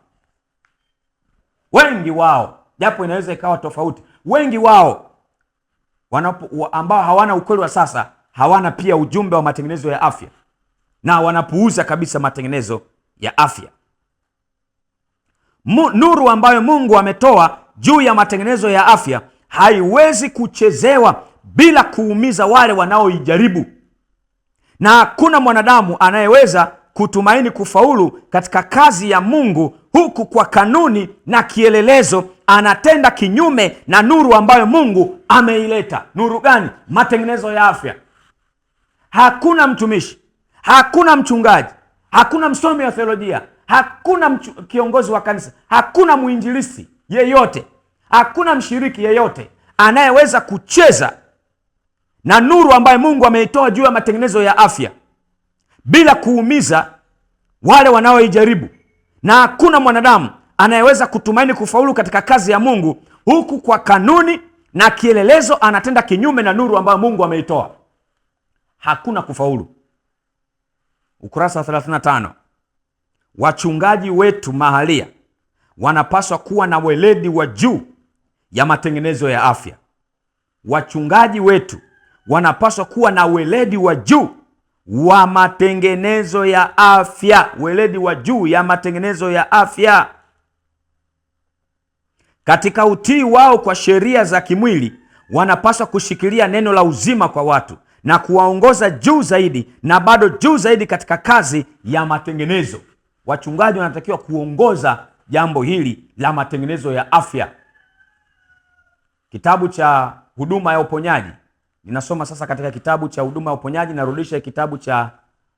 Wengi wao, japo inaweza ikawa tofauti, wengi wao ambao hawana ukweli wa sasa hawana pia ujumbe wa matengenezo ya afya, na wanapuuza kabisa matengenezo ya afya. Nuru ambayo Mungu ametoa juu ya matengenezo ya afya haiwezi kuchezewa bila kuumiza wale wanaoijaribu, na hakuna mwanadamu anayeweza kutumaini kufaulu katika kazi ya Mungu huku kwa kanuni na kielelezo anatenda kinyume na nuru ambayo Mungu ameileta. Nuru gani? Matengenezo ya afya. Hakuna mtumishi, hakuna mchungaji, hakuna msomi wa theolojia, hakuna kiongozi wa kanisa, hakuna mwinjilisti yeyote, hakuna mshiriki yeyote anayeweza kucheza na nuru ambayo Mungu ameitoa juu ya matengenezo ya afya bila kuumiza wale wanaoijaribu, na hakuna mwanadamu anayeweza kutumaini kufaulu katika kazi ya Mungu huku kwa kanuni na kielelezo anatenda kinyume na nuru ambayo Mungu ameitoa. Hakuna kufaulu. Ukurasa wa 35. Wachungaji wetu mahalia wanapaswa kuwa na weledi wa juu ya matengenezo ya afya. Wachungaji wetu wanapaswa kuwa na weledi wa juu wa matengenezo ya afya. Weledi wa juu ya matengenezo ya afya. Katika utii wao kwa sheria za kimwili, wanapaswa kushikilia neno la uzima kwa watu na kuwaongoza juu zaidi na bado juu zaidi katika kazi ya matengenezo. Wachungaji wanatakiwa kuongoza jambo hili la matengenezo ya afya. Kitabu cha huduma ya uponyaji, ninasoma sasa katika kitabu cha huduma ya uponyaji, narudisha kitabu cha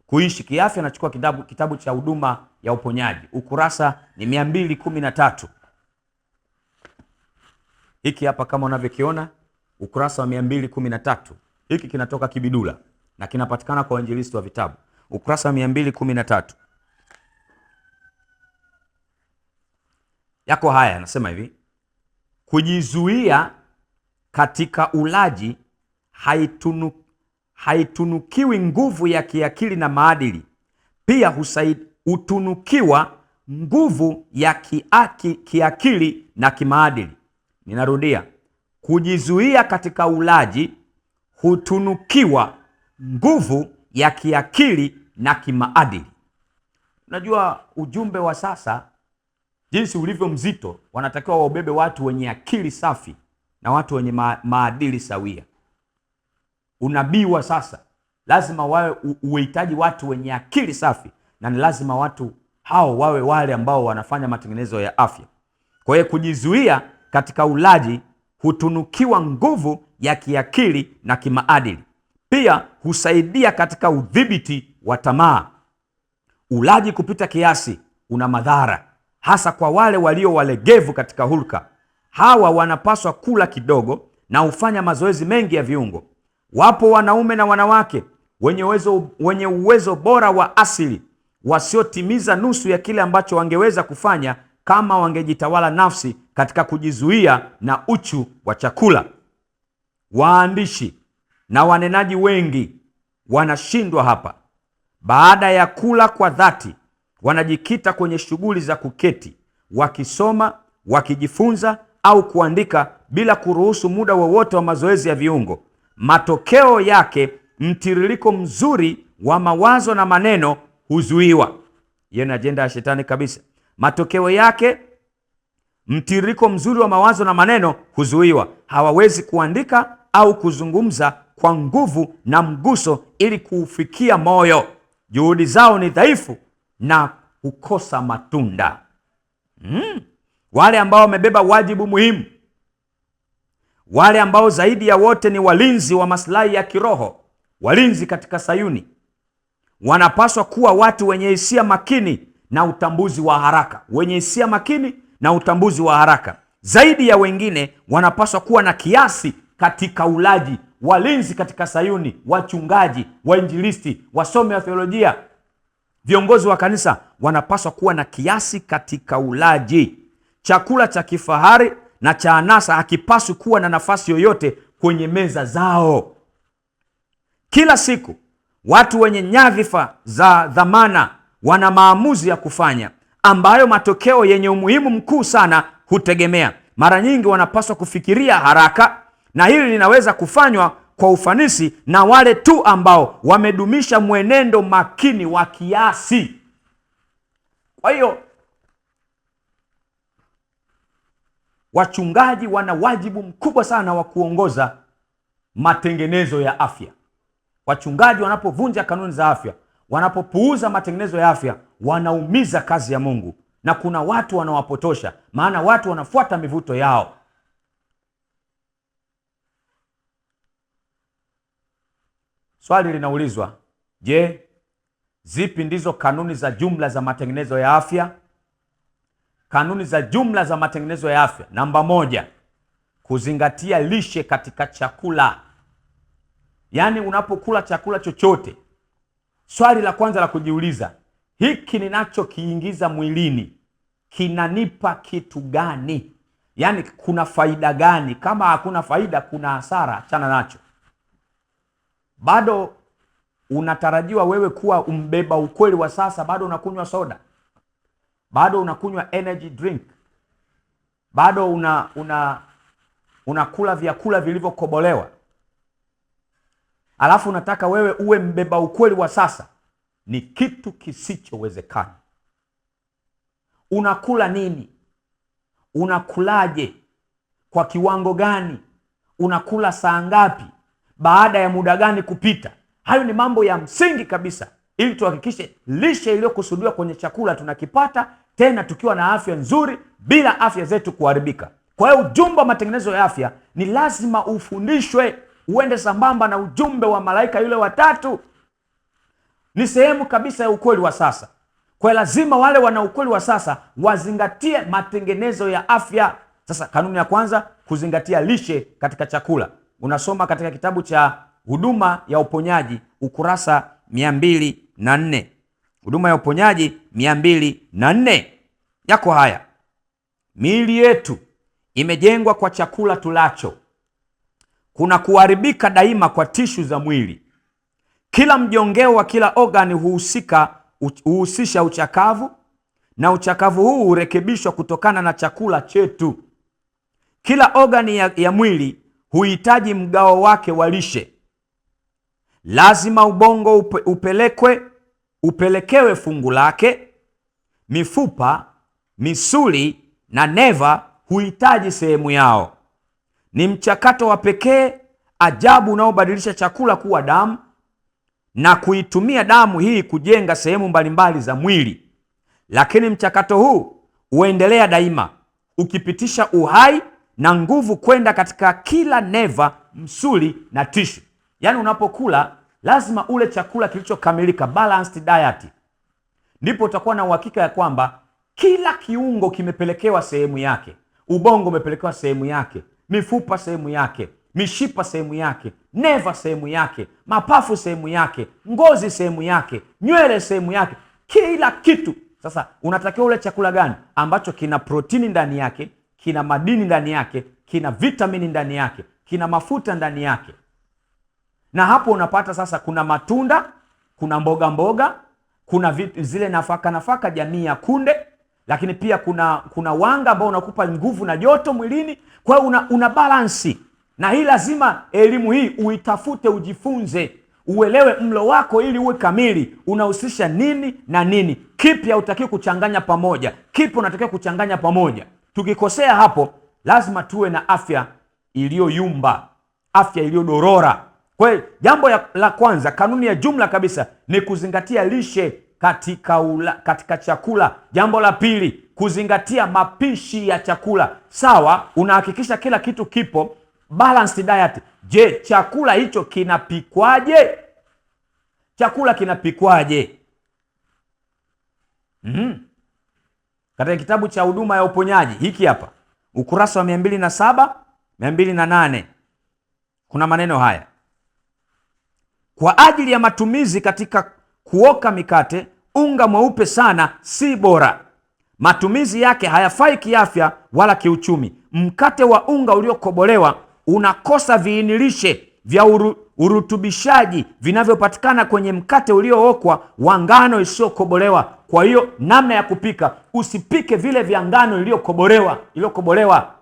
kuishi kiafya, nachukua kitabu cha huduma ya uponyaji. Ukurasa ni 213. Hiki hapa kama unavyokiona, ukurasa wa 213. Hiki kinatoka Kibidula na kinapatikana kwa wainjilisti wa vitabu. Ukurasa wa 213. Yako haya, anasema hivi: kujizuia katika ulaji haitunukiwi nguvu ya kiakili na maadili, pia hutunukiwa nguvu ya kiakili na kimaadili. Ninarudia, kujizuia katika ulaji hutunukiwa nguvu ya kiakili na kimaadili. Unajua ujumbe wa sasa jinsi ulivyo mzito, wanatakiwa waubebe watu wenye akili safi na watu wenye maadili sawia. Unabii wa sasa lazima wawe uhitaji watu wenye akili safi, na ni lazima watu hao wawe wale ambao wanafanya matengenezo ya afya. Kwa hiyo kujizuia katika ulaji hutunukiwa nguvu ya kiakili na kimaadili, pia husaidia katika udhibiti wa tamaa. Ulaji kupita kiasi una madhara, hasa kwa wale walio walegevu katika hulka. Hawa wanapaswa kula kidogo na hufanya mazoezi mengi ya viungo. Wapo wanaume na wanawake wenye uwezo bora wa asili wasiotimiza nusu ya kile ambacho wangeweza kufanya kama wangejitawala nafsi katika kujizuia na uchu wa chakula. Waandishi na wanenaji wengi wanashindwa hapa. Baada ya kula kwa dhati, wanajikita kwenye shughuli za kuketi, wakisoma, wakijifunza au kuandika bila kuruhusu muda wowote wa mazoezi ya viungo. Matokeo yake, mtiririko mzuri wa mawazo na maneno huzuiwa. Hiyo ni ajenda ya shetani kabisa. Matokeo yake, mtiririko mzuri wa mawazo na maneno huzuiwa. Hawawezi kuandika au kuzungumza kwa nguvu na mguso ili kuufikia moyo. Juhudi zao ni dhaifu na hukosa matunda. Wale ambao wamebeba wajibu muhimu, wale ambao zaidi ya wote ni walinzi wa maslahi ya kiroho, walinzi katika Sayuni, wanapaswa kuwa watu wenye hisia makini na utambuzi wa haraka. Wenye hisia makini na utambuzi wa haraka. Zaidi ya wengine, wanapaswa kuwa na kiasi katika ulaji. Walinzi katika Sayuni, wachungaji, wainjilisti, wasomi wa theolojia, viongozi wa kanisa wanapaswa kuwa na kiasi katika ulaji. Chakula cha kifahari na cha anasa hakipaswi kuwa na nafasi yoyote kwenye meza zao. Kila siku watu wenye nyadhifa za dhamana wana maamuzi ya kufanya ambayo matokeo yenye umuhimu mkuu sana hutegemea. Mara nyingi wanapaswa kufikiria haraka, na hili linaweza kufanywa kwa ufanisi na wale tu ambao wamedumisha mwenendo makini wa kiasi. Kwa hiyo wachungaji wana wajibu mkubwa sana wa kuongoza matengenezo ya afya. Wachungaji wanapovunja kanuni za afya, wanapopuuza matengenezo ya afya, wanaumiza kazi ya Mungu, na kuna watu wanawapotosha, maana watu wanafuata mivuto yao. Swali linaulizwa, je, zipi ndizo kanuni za jumla za matengenezo ya afya? Kanuni za jumla za matengenezo ya afya. Namba 1, kuzingatia lishe katika chakula. Yaani unapokula chakula chochote, swali la kwanza la kujiuliza, hiki ninachokiingiza mwilini kinanipa kitu gani? Yaani kuna faida gani? Kama hakuna faida, kuna hasara, achana nacho. Bado unatarajiwa wewe kuwa umbeba ukweli wa sasa, bado unakunywa soda, bado unakunywa energy drink, bado unakula vyakula vilivyokobolewa, alafu unataka wewe uwe mbeba ukweli wa sasa. Ni kitu kisichowezekana. Unakula nini? Unakulaje? Kwa kiwango gani? Unakula saa ngapi? Baada ya muda gani kupita? Hayo ni mambo ya msingi kabisa, ili tuhakikishe lishe iliyokusudiwa kwenye chakula tunakipata, tena tukiwa na afya nzuri, bila afya zetu kuharibika. Kwa hiyo ujumbe wa matengenezo ya afya ni lazima ufundishwe, uende sambamba na ujumbe wa malaika yule watatu. Ni sehemu kabisa ya ukweli wa sasa. Kwa hiyo lazima wale wana ukweli wa sasa wazingatie matengenezo ya afya. Sasa kanuni ya kwanza, kuzingatia lishe katika chakula. Unasoma katika kitabu cha Huduma ya Uponyaji ukurasa 204. Huduma ya Uponyaji 204. Yako haya: miili yetu imejengwa kwa chakula tulacho. Kuna kuharibika daima kwa tishu za mwili. Kila mjongeo wa kila ogani huhusisha uchakavu, na uchakavu huu hurekebishwa kutokana na chakula chetu. Kila ogani ya mwili huhitaji mgao wake wa lishe. Lazima ubongo upelekewe fungu lake. Mifupa, misuli na neva huhitaji sehemu yao. Ni mchakato wa pekee ajabu unaobadilisha chakula kuwa damu na kuitumia damu hii kujenga sehemu mbalimbali za mwili. Lakini mchakato huu huendelea daima, ukipitisha uhai na nguvu kwenda katika kila neva, msuli na tishu. Yaani unapokula lazima ule chakula kilichokamilika, balanced diet. Ndipo utakuwa na uhakika ya kwamba kila kiungo kimepelekewa sehemu yake. Ubongo umepelekewa sehemu yake, mifupa sehemu yake, mishipa sehemu yake, neva sehemu yake, mapafu sehemu yake, ngozi sehemu yake, nywele sehemu yake, kila kitu. Sasa unatakiwa ule chakula gani ambacho kina protini ndani yake, kina madini ndani yake, kina vitamini ndani yake, kina mafuta ndani yake. Na hapo unapata sasa kuna matunda, kuna mboga mboga, kuna zile nafaka jamii ya kunde, lakini pia kuna wanga ambao unakupa nguvu na joto mwilini. Kwa hiyo una balansi. Na hii lazima elimu hii uitafute, ujifunze, uelewe mlo wako ili uwe kamili. Unahusisha nini na nini? Kipi hautakiwi kuchanganya pamoja? Kipi unatakiwa kuchanganya pamoja? Tukikosea hapo, lazima tuwe na afya iliyoyumba, afya iliyodorora. Kwa hiyo jambo la kwanza, kanuni ya jumla kabisa ni kuzingatia lishe katika chakula. Jambo la pili, kuzingatia mapishi ya chakula. Sawa, unahakikisha kila kitu kipo balanced diet. Je, chakula hicho kinapikwaje? Chakula kinapikwaje? Katika kitabu cha huduma ya uponyaji hiki hapa, ukurasa wa 207, 208, kuna maneno haya: kwa ajili ya matumizi katika kuoka mikate, unga mweupe sana si bora. Matumizi yake hayafai kiafya wala kiuchumi. Mkate wa unga uliokobolewa unakosa viinilishe vya urutubishaji vinavyopatikana kwenye mkate uliookwa wa ngano isiyokobolewa. Kwa hiyo namna ya kupika, usipike vile vya ngano iliyokobolewa.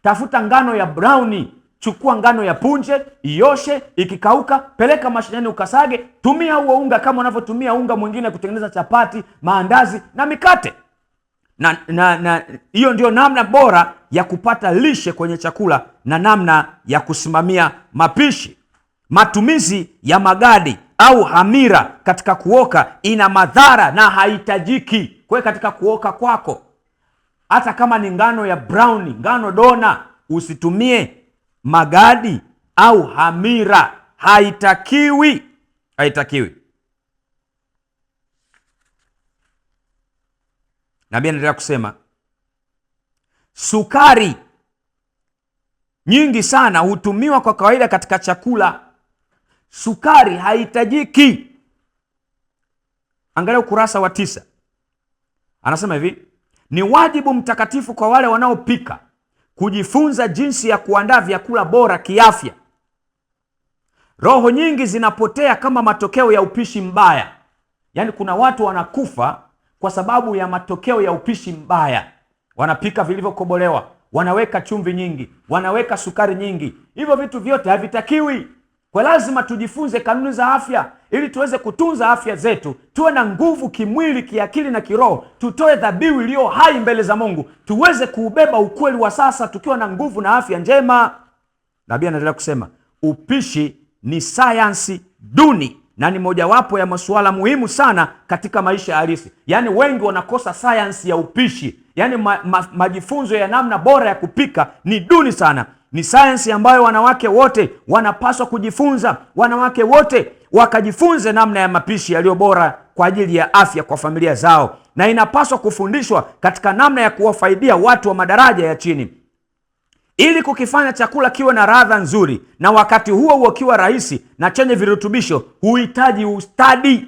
Tafuta ngano ya brownie. Chukua ngano ya punje, ioshe, ikikauka peleka mashineni ukasage. Tumia huo unga kama unavyotumia unga mwingine kutengeneza chapati, maandazi na mikate. Na hiyo ndio namna bora ya kupata lishe kwenye chakula na namna ya kusimamia mapishi. Matumizi ya magadi au hamira katika kuoka ina madhara na haitajiki. Kwa katika kuoka kwako, hata kama ni ngano ya brownie, ngano dona, usitumie magadi au hamira. Haitakiwi. Nabii anaendelea kusema, sukari nyingi sana hutumiwa kwa kawaida katika chakula. Sukari haitajiki. Angalia ukurasa wa 9. Anasema hivi: ni wajibu mtakatifu kwa wale wanaopika kujifunza jinsi ya kuandaa vyakula bora kiafya. Roho nyingi zinapotea kama matokeo ya upishi mbaya. Yaani kuna watu wanakufa kwa sababu ya matokeo ya upishi mbaya. Wanapika vilivyokobolewa, wanaweka chumvi nyingi, wanaweka sukari nyingi. Hivyo vitu vyote havitakiwi. Kwa lazima tujifunze kanuni za afya ili tuweze kutunza afya zetu, tuwe na nguvu kimwili, kiakili na kiroho, tutoe dhabihu iliyo hai mbele za Mungu, tuweze kuubeba ukweli wa sasa tukiwa na nguvu na afya njema. Nabii anaendelea kusema, upishi ni sayansi duni na ni mojawapo ya masuala muhimu sana katika maisha halisi. Yaani wengi wanakosa sayansi ya upishi. Yaani majifunzo ya namna bora ya kupika ni duni sana. Ni sayansi ambayo wanawake wote wanapaswa kujifunza. Wanawake wote wakajifunze namna ya mapishi yaliyo bora kwa ajili ya afya kwa familia zao, na inapaswa kufundishwa katika namna ya kuwafaidia watu wa madaraja ya chini, ili kukifanya chakula kiwe na ladha nzuri na wakati huo huo kiwa rahisi na chenye virutubisho. Huhitaji ustadi,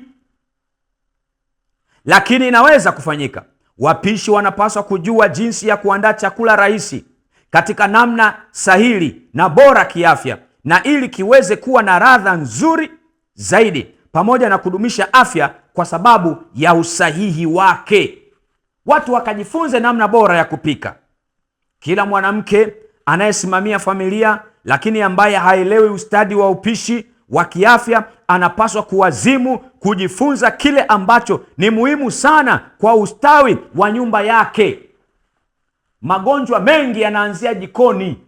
lakini inaweza kufanyika. Wapishi wanapaswa kujua jinsi ya kuandaa chakula rahisi katika namna sahihi na bora kiafya, na ili kiweze kuwa na ladha nzuri zaidi pamoja na kudumisha afya kwa sababu ya usahihi wake. Watu wakajifunze namna bora ya kupika. Kila mwanamke anayesimamia familia lakini ambaye haelewi ustadi wa upishi wa kiafya anapaswa kujifunza kile ambacho ni muhimu sana kwa ustawi wa nyumba yake. Magonjwa mengi yanaanzia jikoni.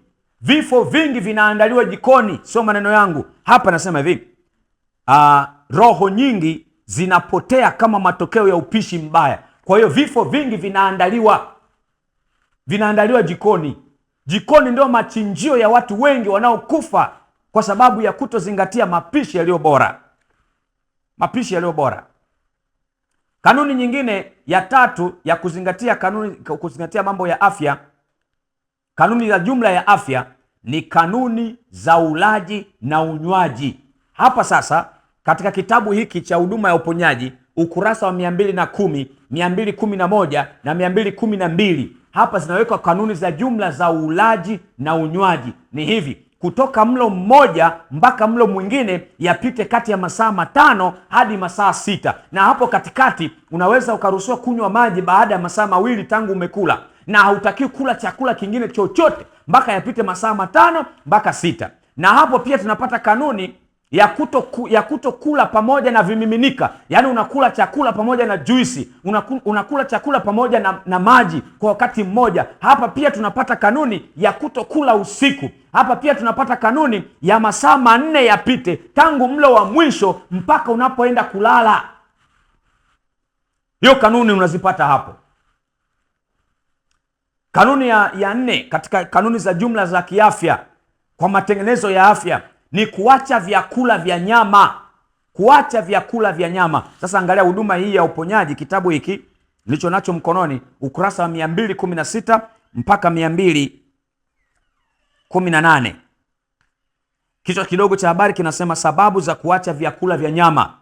Vifo vingi vinaandaliwa jikoni. Sio maneno yangu. Hapa nasema hivi, roho nyingi zinapotea kama matokeo ya upishi mbaya. Kwa hiyo vifo vingi vinaandaliwa jikoni. Jikoni ndio machinjio ya watu wengi wanaokufa kwa sababu ya kutozingatia mapishi yaliyo bora. Mapishi yaliyo bora. Kanuni nyingine ya tatu ya kuzingatia mambo ya afya, kanuni za jumla ya afya ni kanuni za ulaji na unywaji. Hapa sasa katika kitabu hiki cha huduma ya uponyaji ukurasa wa 210, 211 na 212, hapa zinawekwa kanuni za jumla za ulaji na unywaji. Ni hivi: kutoka mlo mmoja mpaka mlo mwingine yapite kati ya masaa 5 hadi masaa 6, na hapo katikati unaweza ukaruhusiwa kunywa maji baada ya masaa 2 tangu umekula, na hautakiwi kula chakula kingine chochote mpaka yapite masaa 5 mpaka 6. Na hapo pia tunapata kanuni ya kutokula pamoja na vimiminika, yaani unakula chakula pamoja na juisi, unakula chakula pamoja na maji kwa wakati mmoja. Hapa pia tunapata kanuni ya kutokula usiku. Hapa pia tunapata kanuni ya masaa 4 yapite tangu mlo wa mwisho mpaka unapoenda kulala. Hiyo kanuni unazipata hapo. Kanuni ya 4 katika kanuni za jumla za kiafya kwa matengenezo ya afya ni kuacha vyakula vya nyama. Kuacha vyakula vya nyama. Sasa angalia huduma hii ya uponyaji, kitabu hiki nilicho nacho mkononi, ukurasa wa 216 mpaka 218. Kichwa kidogo cha habari kinasema sababu za kuacha vyakula vya nyama.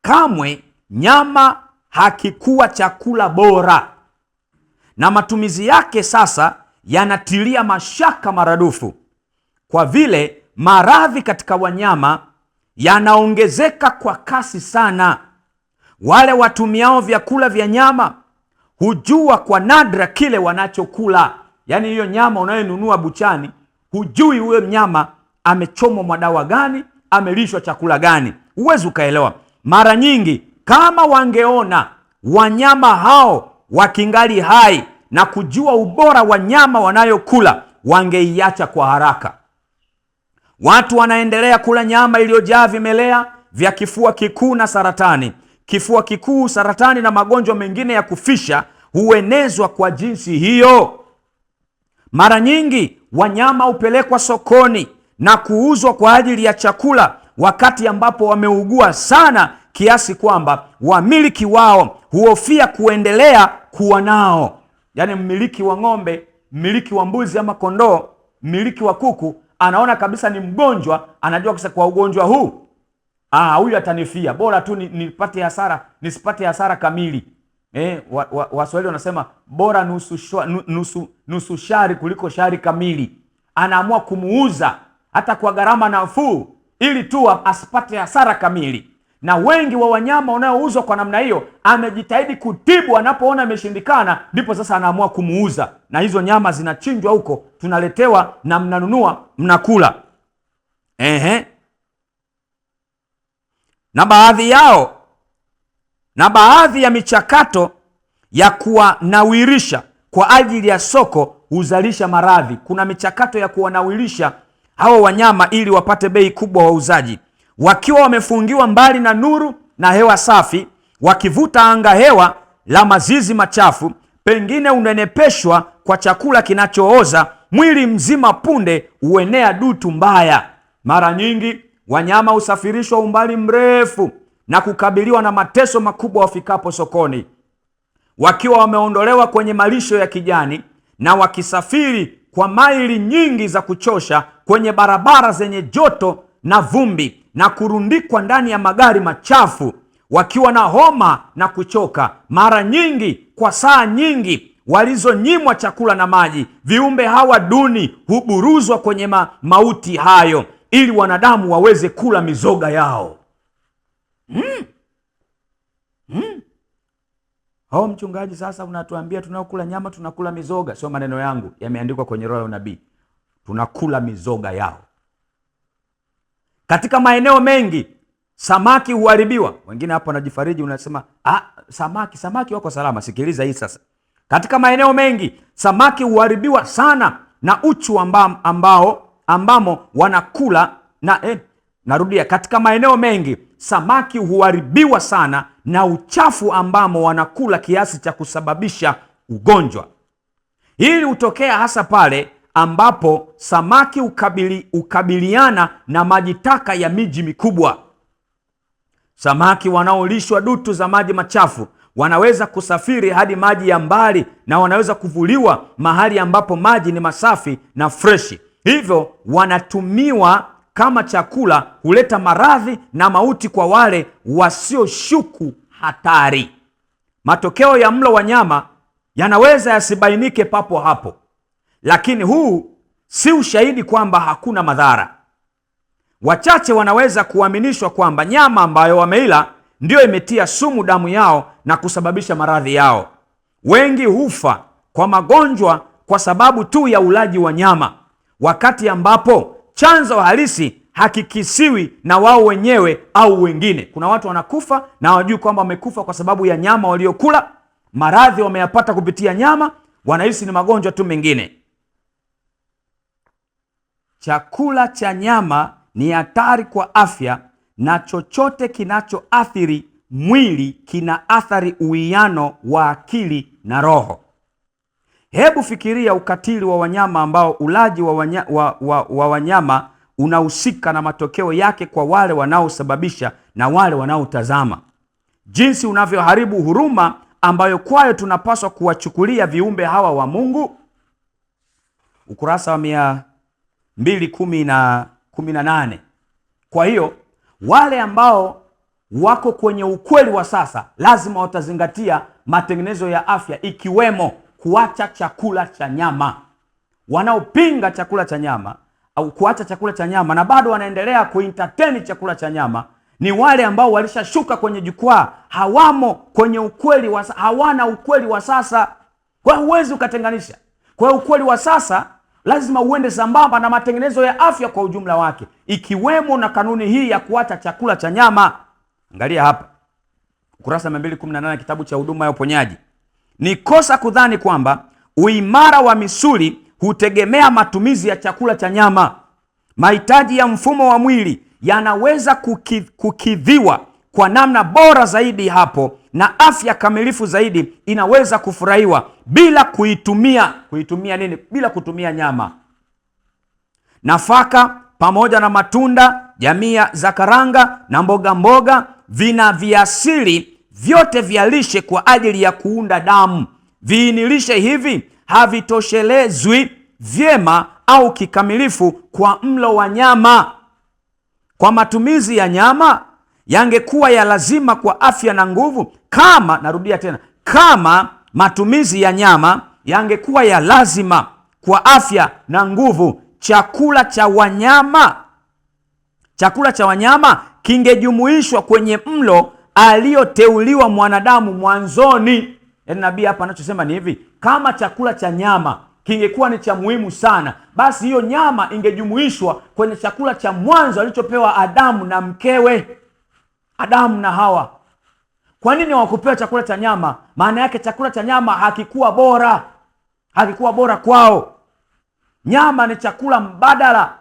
Kamwe nyama hakikuwa chakula bora, na matumizi yake sasa yanatilia mashaka maradufu, kwa vile maradhi katika wanyama yanaongezeka kwa kasi sana. Wale watumiao vyakula vya nyama hujua kwa nadra kile wanachokula. Yaani hiyo nyama unayonunua buchani, hujui huyo mnyama amechomwa madawa gani, amelishwa chakula gani. Huwezi ukaelewa. Mara nyingi kama wangeona wanyama hao wakingali hai na kujua ubora wa nyama wanayokula, wangeiacha kwa haraka. Watu wanaendelea kula nyama iliyojaa vimelea vya kifua kikuu na saratani. Kifua kikuu, saratani na magonjwa mengine ya kufisha huenezwa kwa jinsi hiyo. Mara nyingi wanyama hupelekwa sokoni na kuuzwa kwa ajili ya chakula wakati ambapo wameugua sana kiasi kwamba wamiliki wao huhofia kuendelea kuwa nao. Yaani mmiliki wa ng'ombe, mmiliki wa mbuzi ama kondoo, mmiliki wa kuku anaona kabisa ni mgonjwa, anajua kisa kwa ugonjwa huu, huyu atanifia, bora tu nipate hasara, nisipate hasara kamili. Waswahili wanasema bora nusu shari kuliko shari kamili. Anaamua kumuuza hata kwa gharama nafuu ili tu asipate hasara kamili. Na wengi wa wanyama wanaouzwa kwa namna hiyo, amejitahidi kutibu, anapoona imeshindikana ndipo sasa anaamua kumuuza, na hizo nyama zinachinjwa huko, tunaletewa na mnanunua, mnakula. Na baadhi ya michakato ya kuwanawirisha kwa ajili ya soko huzalisha maradhi. Kuna michakato ya kuwanawirisha hao wanyama ili wapate bei kubwa wauzaji. Wakiwa wamefungiwa mbali na nuru na hewa safi, wakivuta anga hewa la mazizi machafu, pengine unenepeshwa kwa chakula kinachooza, mwili mzima punde huenea dutu mbaya. Mara nyingi wanyama husafirishwa umbali mrefu na kukabiliwa na mateso makubwa wafikapo sokoni. Wakiwa wameondolewa kwenye malisho ya kijani na wakisafiri kwa maili nyingi za kuchosha kwenye barabara zenye joto na vumbi na kurundikwa ndani ya magari machafu, wakiwa na homa na kuchoka, mara nyingi kwa saa nyingi walizonyimwa chakula na maji, viumbe hawa duni huburuzwa kwenye mauti hayo ili wanadamu waweze kula mizoga yao. Mchungaji, sasa unatuambia tunaokula nyama tunakula mizoga. Sio maneno yangu, yameandikwa kwenye roho ya unabii. Tunakula mizoga yao. Katika maeneo mengi samaki huharibiwa. Wengine hapo wanajifariji, unasema samaki wako salama. Sikiliza hii sasa. Katika maeneo mengi samaki huharibiwa sana na uchu ambamo wanakula narudia, katika maeneo mengi samaki huharibiwa sana na uchafu ambamo wanakula kiasi cha kusababisha ugonjwa. Hili hutokea hasa pale ambapo samaki hukabiliana na maji taka ya miji mikubwa. Samaki wanaolishwa dutu za maji machafu wanaweza kusafiri hadi maji ya mbali na wanaweza kuvuliwa mahali ambapo maji ni masafi na freshi. Hivyo wanatumiwa kama chakula, huleta maradhi na mauti kwa wale wasioshuku hatari. Matokeo ya mlo wa nyama yanaweza yasibainike papo hapo, lakini huu si ushahidi kwamba hakuna madhara. Wachache wanaweza kuaminishwa kwamba nyama ambayo wameila ndiyo imetia sumu damu yao na kusababisha maradhi yao. Wengi hufa kwa magonjwa kwa sababu tu ya ulaji wa nyama, wakati ambapo chanzo halisi hakikisiwi na wao wenyewe au wengine. Kuna watu wanakufa na hawajui kwamba wamekufa kwa sababu ya nyama waliokula. Maradhi wameyapata kupitia nyama, wanahisi ni magonjwa tu mengine. Chakula cha nyama ni hatari kwa afya, na chochote kinachoathiri mwili kina athari uwiano wa akili na roho. Hebu fikiria ukatili wa wanyama ambao ulaji wa wanyama unahusika na matokeo yake kwa wale wanaosababisha na wale wanaotazama. Jinsi unavyoharibu huruma ambayo kwayo tunapaswa kuwachukulia viumbe hawa wa Mungu. Ukurasa wa 218. Kwa hiyo wale ambao wako kwenye ukweli wa sasa lazima watazingatia matengenezo ya afya, ikiwemo kuacha chakula cha nyama. Wanaopinga chakula cha nyama au kuacha chakula cha nyama na bado wanaendelea kuentertain chakula cha nyama ni wale ambao walishashuka kwenye jukwaa, hawamo kwenye ukweli wa hawana ukweli wa sasa. Kwa hiyo huwezi ukatenganisha. Kwa hiyo ukweli wa sasa lazima uende sambamba na matengenezo ya afya kwa ujumla wake, ikiwemo na kanuni hii ya kuacha chakula cha nyama. Angalia hapa ukurasa 218 kitabu cha huduma ya uponyaji. Ni kosa kudhani kwamba uimara wa misuli hutegemea matumizi ya chakula cha nyama. Mahitaji ya mfumo wa mwili yanaweza kukidhiwa kwa namna bora zaidi hapo, na afya kamilifu zaidi inaweza kufurahiwa bila kutumia nini? Bila kutumia nyama. Nafaka pamoja na matunda, jamii za karanga na mboga vina viasili vyote vya lishe kwa ajili ya kuunda damu. Viinilishe hivi havitoshelezwi vyema au kikamilifu kwa mlo wa nyama. Kwa matumizi ya nyama yangekuwa ya lazima kwa afya na nguvu kama matumizi ya nyama yangekuwa ya lazima kwa afya na nguvu, chakula cha wanyama kingejumuishwa kwenye mlo aliyoteuliwa mwanadamu mwanzoni. Yaani nabii hapa anachosema ni hivi: kama chakula cha nyama kingekuwa ni cha muhimu sana, basi hiyo nyama ingejumuishwa kwenye chakula cha mwanzo alichopewa Adamu na mkewe, Adamu na Hawa. Kwa nini hawakupewa chakula cha nyama? Maana yake chakula cha nyama hakikuwa bora kwao. Nyama ni chakula mbadala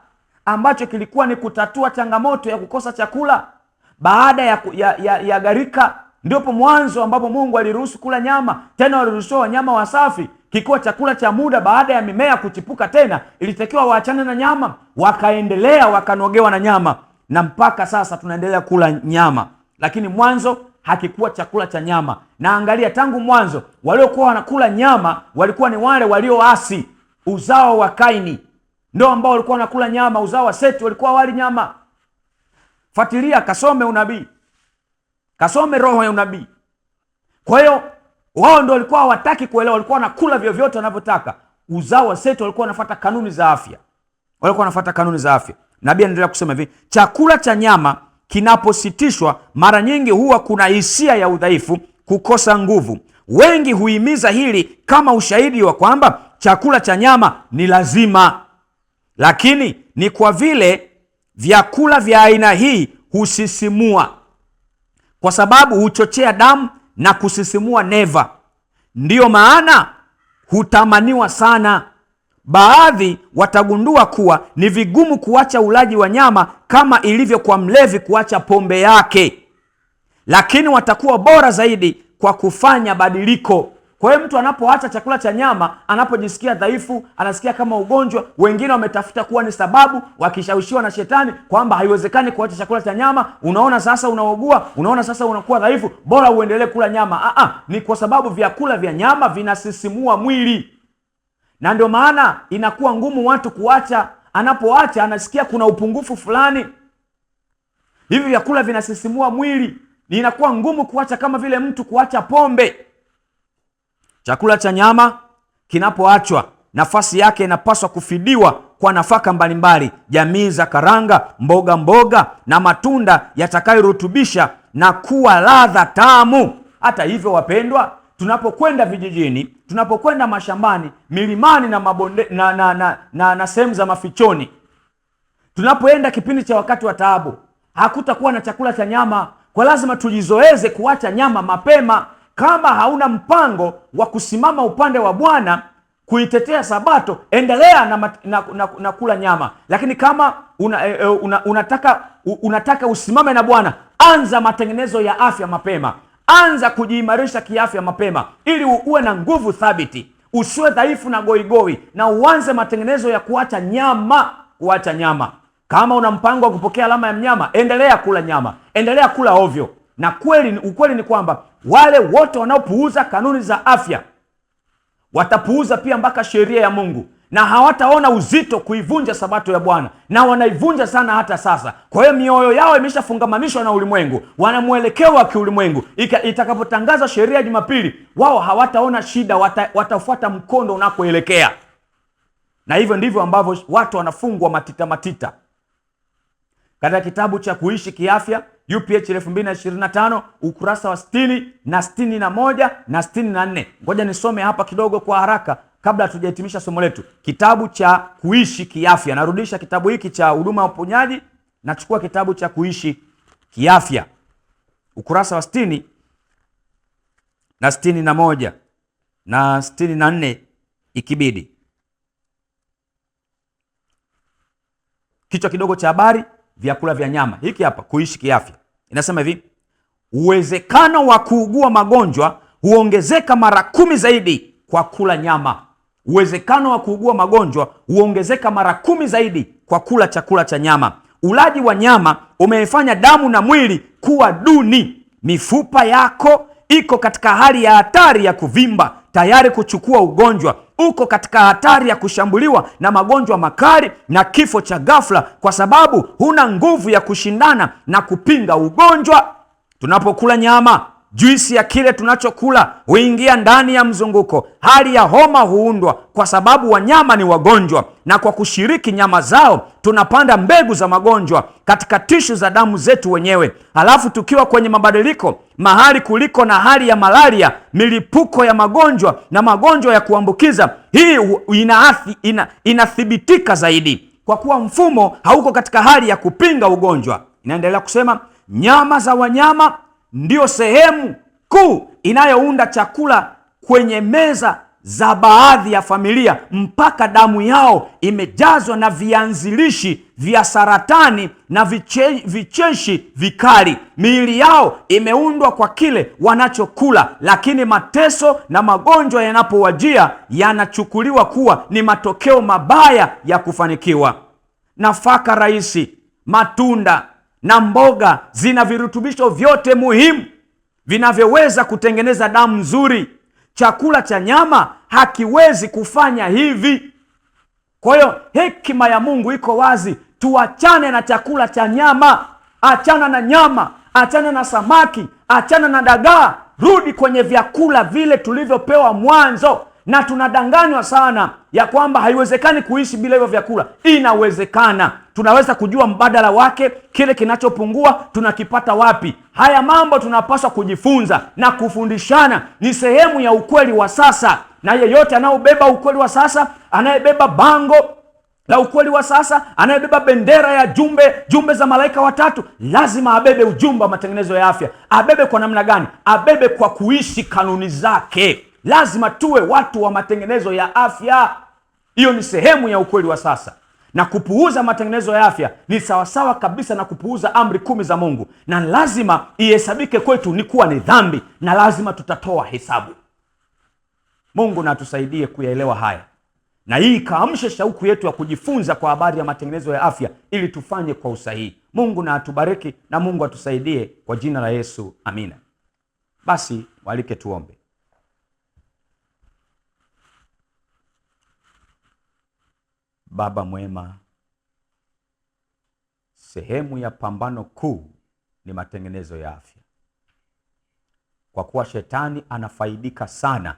ambacho kilikuwa ni kutatua changamoto ya kukosa chakula baada ya gharika. Ndipo mwanzo ambapo Mungu aliruhusu kula nyama, tena waliruhusiwa wanyama wasafi, kikuwa chakula cha muda. Baada ya mimea kuchipuka tena, ilitakiwa waachane na nyama, wakaendelea wakanogewa na nyama, na mpaka sasa tunaendelea kula nyama. Lakini mwanzo hakikuwa chakula cha nyama. Na angalia, tangu mwanzo waliokuwa wanakula nyama walikuwa ni wale walioasi, uzao wa Kaini ndio ambao walikuwa wanakula nyama. Uzao wa Seti walikuwa wali nyama. Fuatilia, kasome unabii, kasome roho ya unabii. Kwa hiyo wao ndio walikuwa hawataki kuelewa, walikuwa wanakula vyovyote wanavyotaka. Uzao wa Seti walikuwa wanafuata kanuni za afya, Nabii anaendelea kusema hivi: chakula cha nyama kinapositishwa, mara nyingi huwa kuna hisia ya udhaifu, kukosa nguvu. Wengi huhimiza hili kama ushahidi wa kwamba chakula cha nyama ni lazima, lakini ni kwa vile vyakula vya aina hii husisimua, kwa sababu huchochea damu na kusisimua neva, ndiyo maana hutamaniwa sana. Baadhi watagundua kuwa ni vigumu kuacha ulaji wa nyama kama ilivyo kwa mlevi kuacha pombe yake, lakini watakuwa bora zaidi kwa kufanya badiliko. Kwa hiyo mtu anapoacha chakula cha nyama, anapojisikia dhaifu, anasikia kama ugonjwa, wengine wametafuta kuwa ni sababu, wakishawishiwa na shetani kwamba haiwezekani kuacha chakula cha nyama. Unaona sasa unaugua, unaona sasa unakuwa dhaifu, bora uendelee kula nyama. Ni kwa sababu vyakula vya nyama vinasisimua mwili, na ndio maana inakuwa ngumu watu kuacha. Anapoacha anasikia kuna upungufu fulani. Hivi vyakula vinasisimua mwili, ni inakuwa ngumu kuacha, kama vile mtu kuacha pombe. Chakula cha nyama kinapoachwa, nafasi yake inapaswa kufidiwa kwa nafaka mbalimbali, jamii za karanga, mboga na matunda yatakayorutubisha na kuwa ladha tamu. Hata hivyo wapendwa, tunapokwenda vijijini, tunapokwenda mashambani, milimani na mabonde na sehemu za mafichoni, tunapoenda kipindi cha wakati wa taabu, hakutakuwa na chakula cha nyama. Kwa lazima tujizoeze kuacha nyama mapema. Kama hauna mpango wa kusimama upande wa Bwana kuitetea Sabato, endelea na kula nyama. Lakini kama unataka usimame na Bwana, anza matengenezo ya afya mapema. Anza kujiimarisha kiafya mapema, ili uwe na nguvu thabiti, usiwe dhaifu na goigoi, na uanze matengenezo ya kuacha nyama. Kama una mpango wa kupokea alama ya mnyama, endelea kula nyama, endelea kula ovyo. Na ukweli ni kwamba wale wote wanaopuuza kanuni za afya watapuuza pia mpaka sheria ya Mungu, na hawataona uzito kuivunja Sabato ya Bwana, na wanaivunja sana hata sasa. Kwa hiyo mioyo yao imeshafungamanishwa na ulimwengu, wana mwelekeo wa kiulimwengu. Itakapotangaza sheria ya Jumapili, wao hawataona shida, watafuata mkondo unakoelekea. Na hivyo ndivyo ambavyo watu wanafungwa matita. Katika kitabu cha Kuishi Kiafya UPH 2025 ukurasa wa 60 na 61 na 64. Ngoja nisome hapa kidogo kwa haraka kabla hatujahitimisha somo letu. Kitabu cha Kuishi Kiafya. Narudisha kitabu hiki cha Huduma ya Uponyaji, nachukua kitabu cha Kuishi Kiafya ukurasa wa 60 na 61 na 64 ikibidi. Kichwa kidogo cha habari, vyakula vya nyama. Hiki hapa Kuishi Kiafya inasema hivi: uwezekano wa kuugua magonjwa huongezeka mara 10 zaidi kwa kula nyama. Uwezekano wa kuugua magonjwa huongezeka mara 10 zaidi kwa kula chakula cha nyama. Ulaji wa nyama umeifanya damu na mwili kuwa duni. Mifupa yako iko katika hali ya hatari ya kuvimba, tayari kuchukua ugonjwa. Uko katika hatari ya kushambuliwa na magonjwa makali na kifo cha ghafla, kwa sababu huna nguvu ya kushindana na kupinga ugonjwa. Tunapokula nyama, juisi ya kile tunachokula huingia ndani ya mzunguko. Hali ya homa huundwa kwa sababu wanyama ni wagonjwa, na kwa kushiriki nyama zao tunapanda mbegu za magonjwa katika tishu za damu zetu wenyewe. Halafu tukiwa kwenye mabadiliko, mahali kuliko na hali ya malaria, milipuko ya magonjwa na magonjwa ya kuambukiza, hii inathibitika zaidi, kwa kuwa mfumo hauko katika hali ya kupinga ugonjwa. Inaendelea kusema, nyama za wanyama ndio sehemu kuu inayounda chakula kwenye meza za baadhi ya familia, mpaka damu yao imejazwa na vianzilishi vya saratani na vicheshi vikali. Miili yao imeundwa kwa kile wanachokula, lakini mateso na magonjwa yanapowajia yanachukuliwa kuwa ni matokeo mabaya ya kufanikiwa. Nafaka rahisi, matunda na mboga zina virutubisho vyote muhimu vinavyoweza kutengeneza damu nzuri. Chakula cha nyama hakiwezi kufanya hivi. Kwa hiyo hekima ya Mungu iko wazi, tuachane na chakula cha nyama. Achana na nyama, achana na samaki, achana na dagaa. Rudi kwenye vyakula vile tulivyopewa mwanzo, na tunadanganywa sana ya kwamba haiwezekani kuishi bila hivyo vyakula. Inawezekana. Tunaweza kujua mbadala wake, kile kinachopungua tunakipata wapi. Haya mambo tunapaswa kujifunza na kufundishana, ni sehemu ya ukweli wa sasa, na yeyote anaobeba ukweli wa sasa, anayebeba bango la ukweli wa sasa, anayebeba bendera ya jumbe za malaika watatu, lazima abebe ujumbe wa matengenezo ya afya. Abebe kwa namna gani? Abebe kwa kuishi kanuni zake. Lazima tuwe watu wa matengenezo ya afya. Hiyo ni sehemu ya ukweli wa sasa, na kupuuza matengenezo ya afya ni sawasawa kabisa na kupuuza amri 10 za Mungu, na lazima ihesabike kwetu ni kuwa ni dhambi, na lazima tutatoa hesabu. Mungu na atusaidie kuyaelewa haya, na hii ikaamshe shauku yetu ya kujifunza kwa habari ya matengenezo ya afya ili tufanye kwa usahihi. Mungu na atubariki na Mungu atusaidie kwa jina la Yesu, amina. Basi walike tuombe. Baba mwema, sehemu ya pambano kuu ni matengenezo ya afya, kwa kuwa shetani anafaidika sana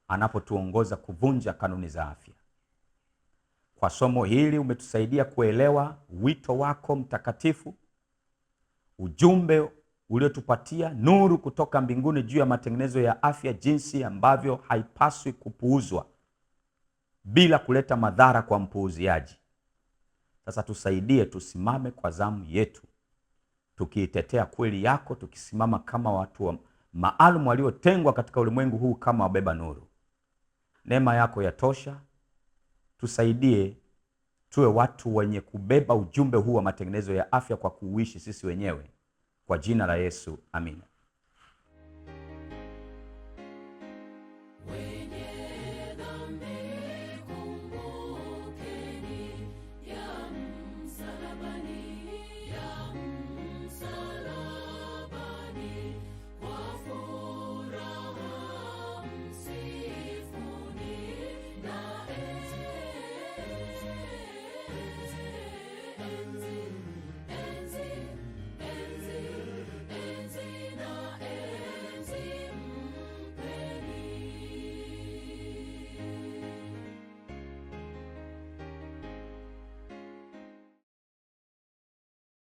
anapotuongoza kuvunja kanuni za afya. Kwa somo hili umetusaidia kuelewa wito wako mtakatifu, ujumbe uliotupatia nuru kutoka mbinguni juu ya matengenezo ya afya, jinsi ambavyo haipaswi kupuuzwa bila kuleta madhara kwa mpuuziaji. Sasa tusaidie tusimame kwa zamu yetu, tukiitetea kweli yako, tukisimama kama watu maalum waliotengwa katika ulimwengu huu kama wabeba nuru. Neema yako yatosha. Tusaidie tuwe watu wenye kubeba ujumbe huu wa matengenezo ya afya kwa kuuishi sisi wenyewe, kwa jina la Yesu, amina.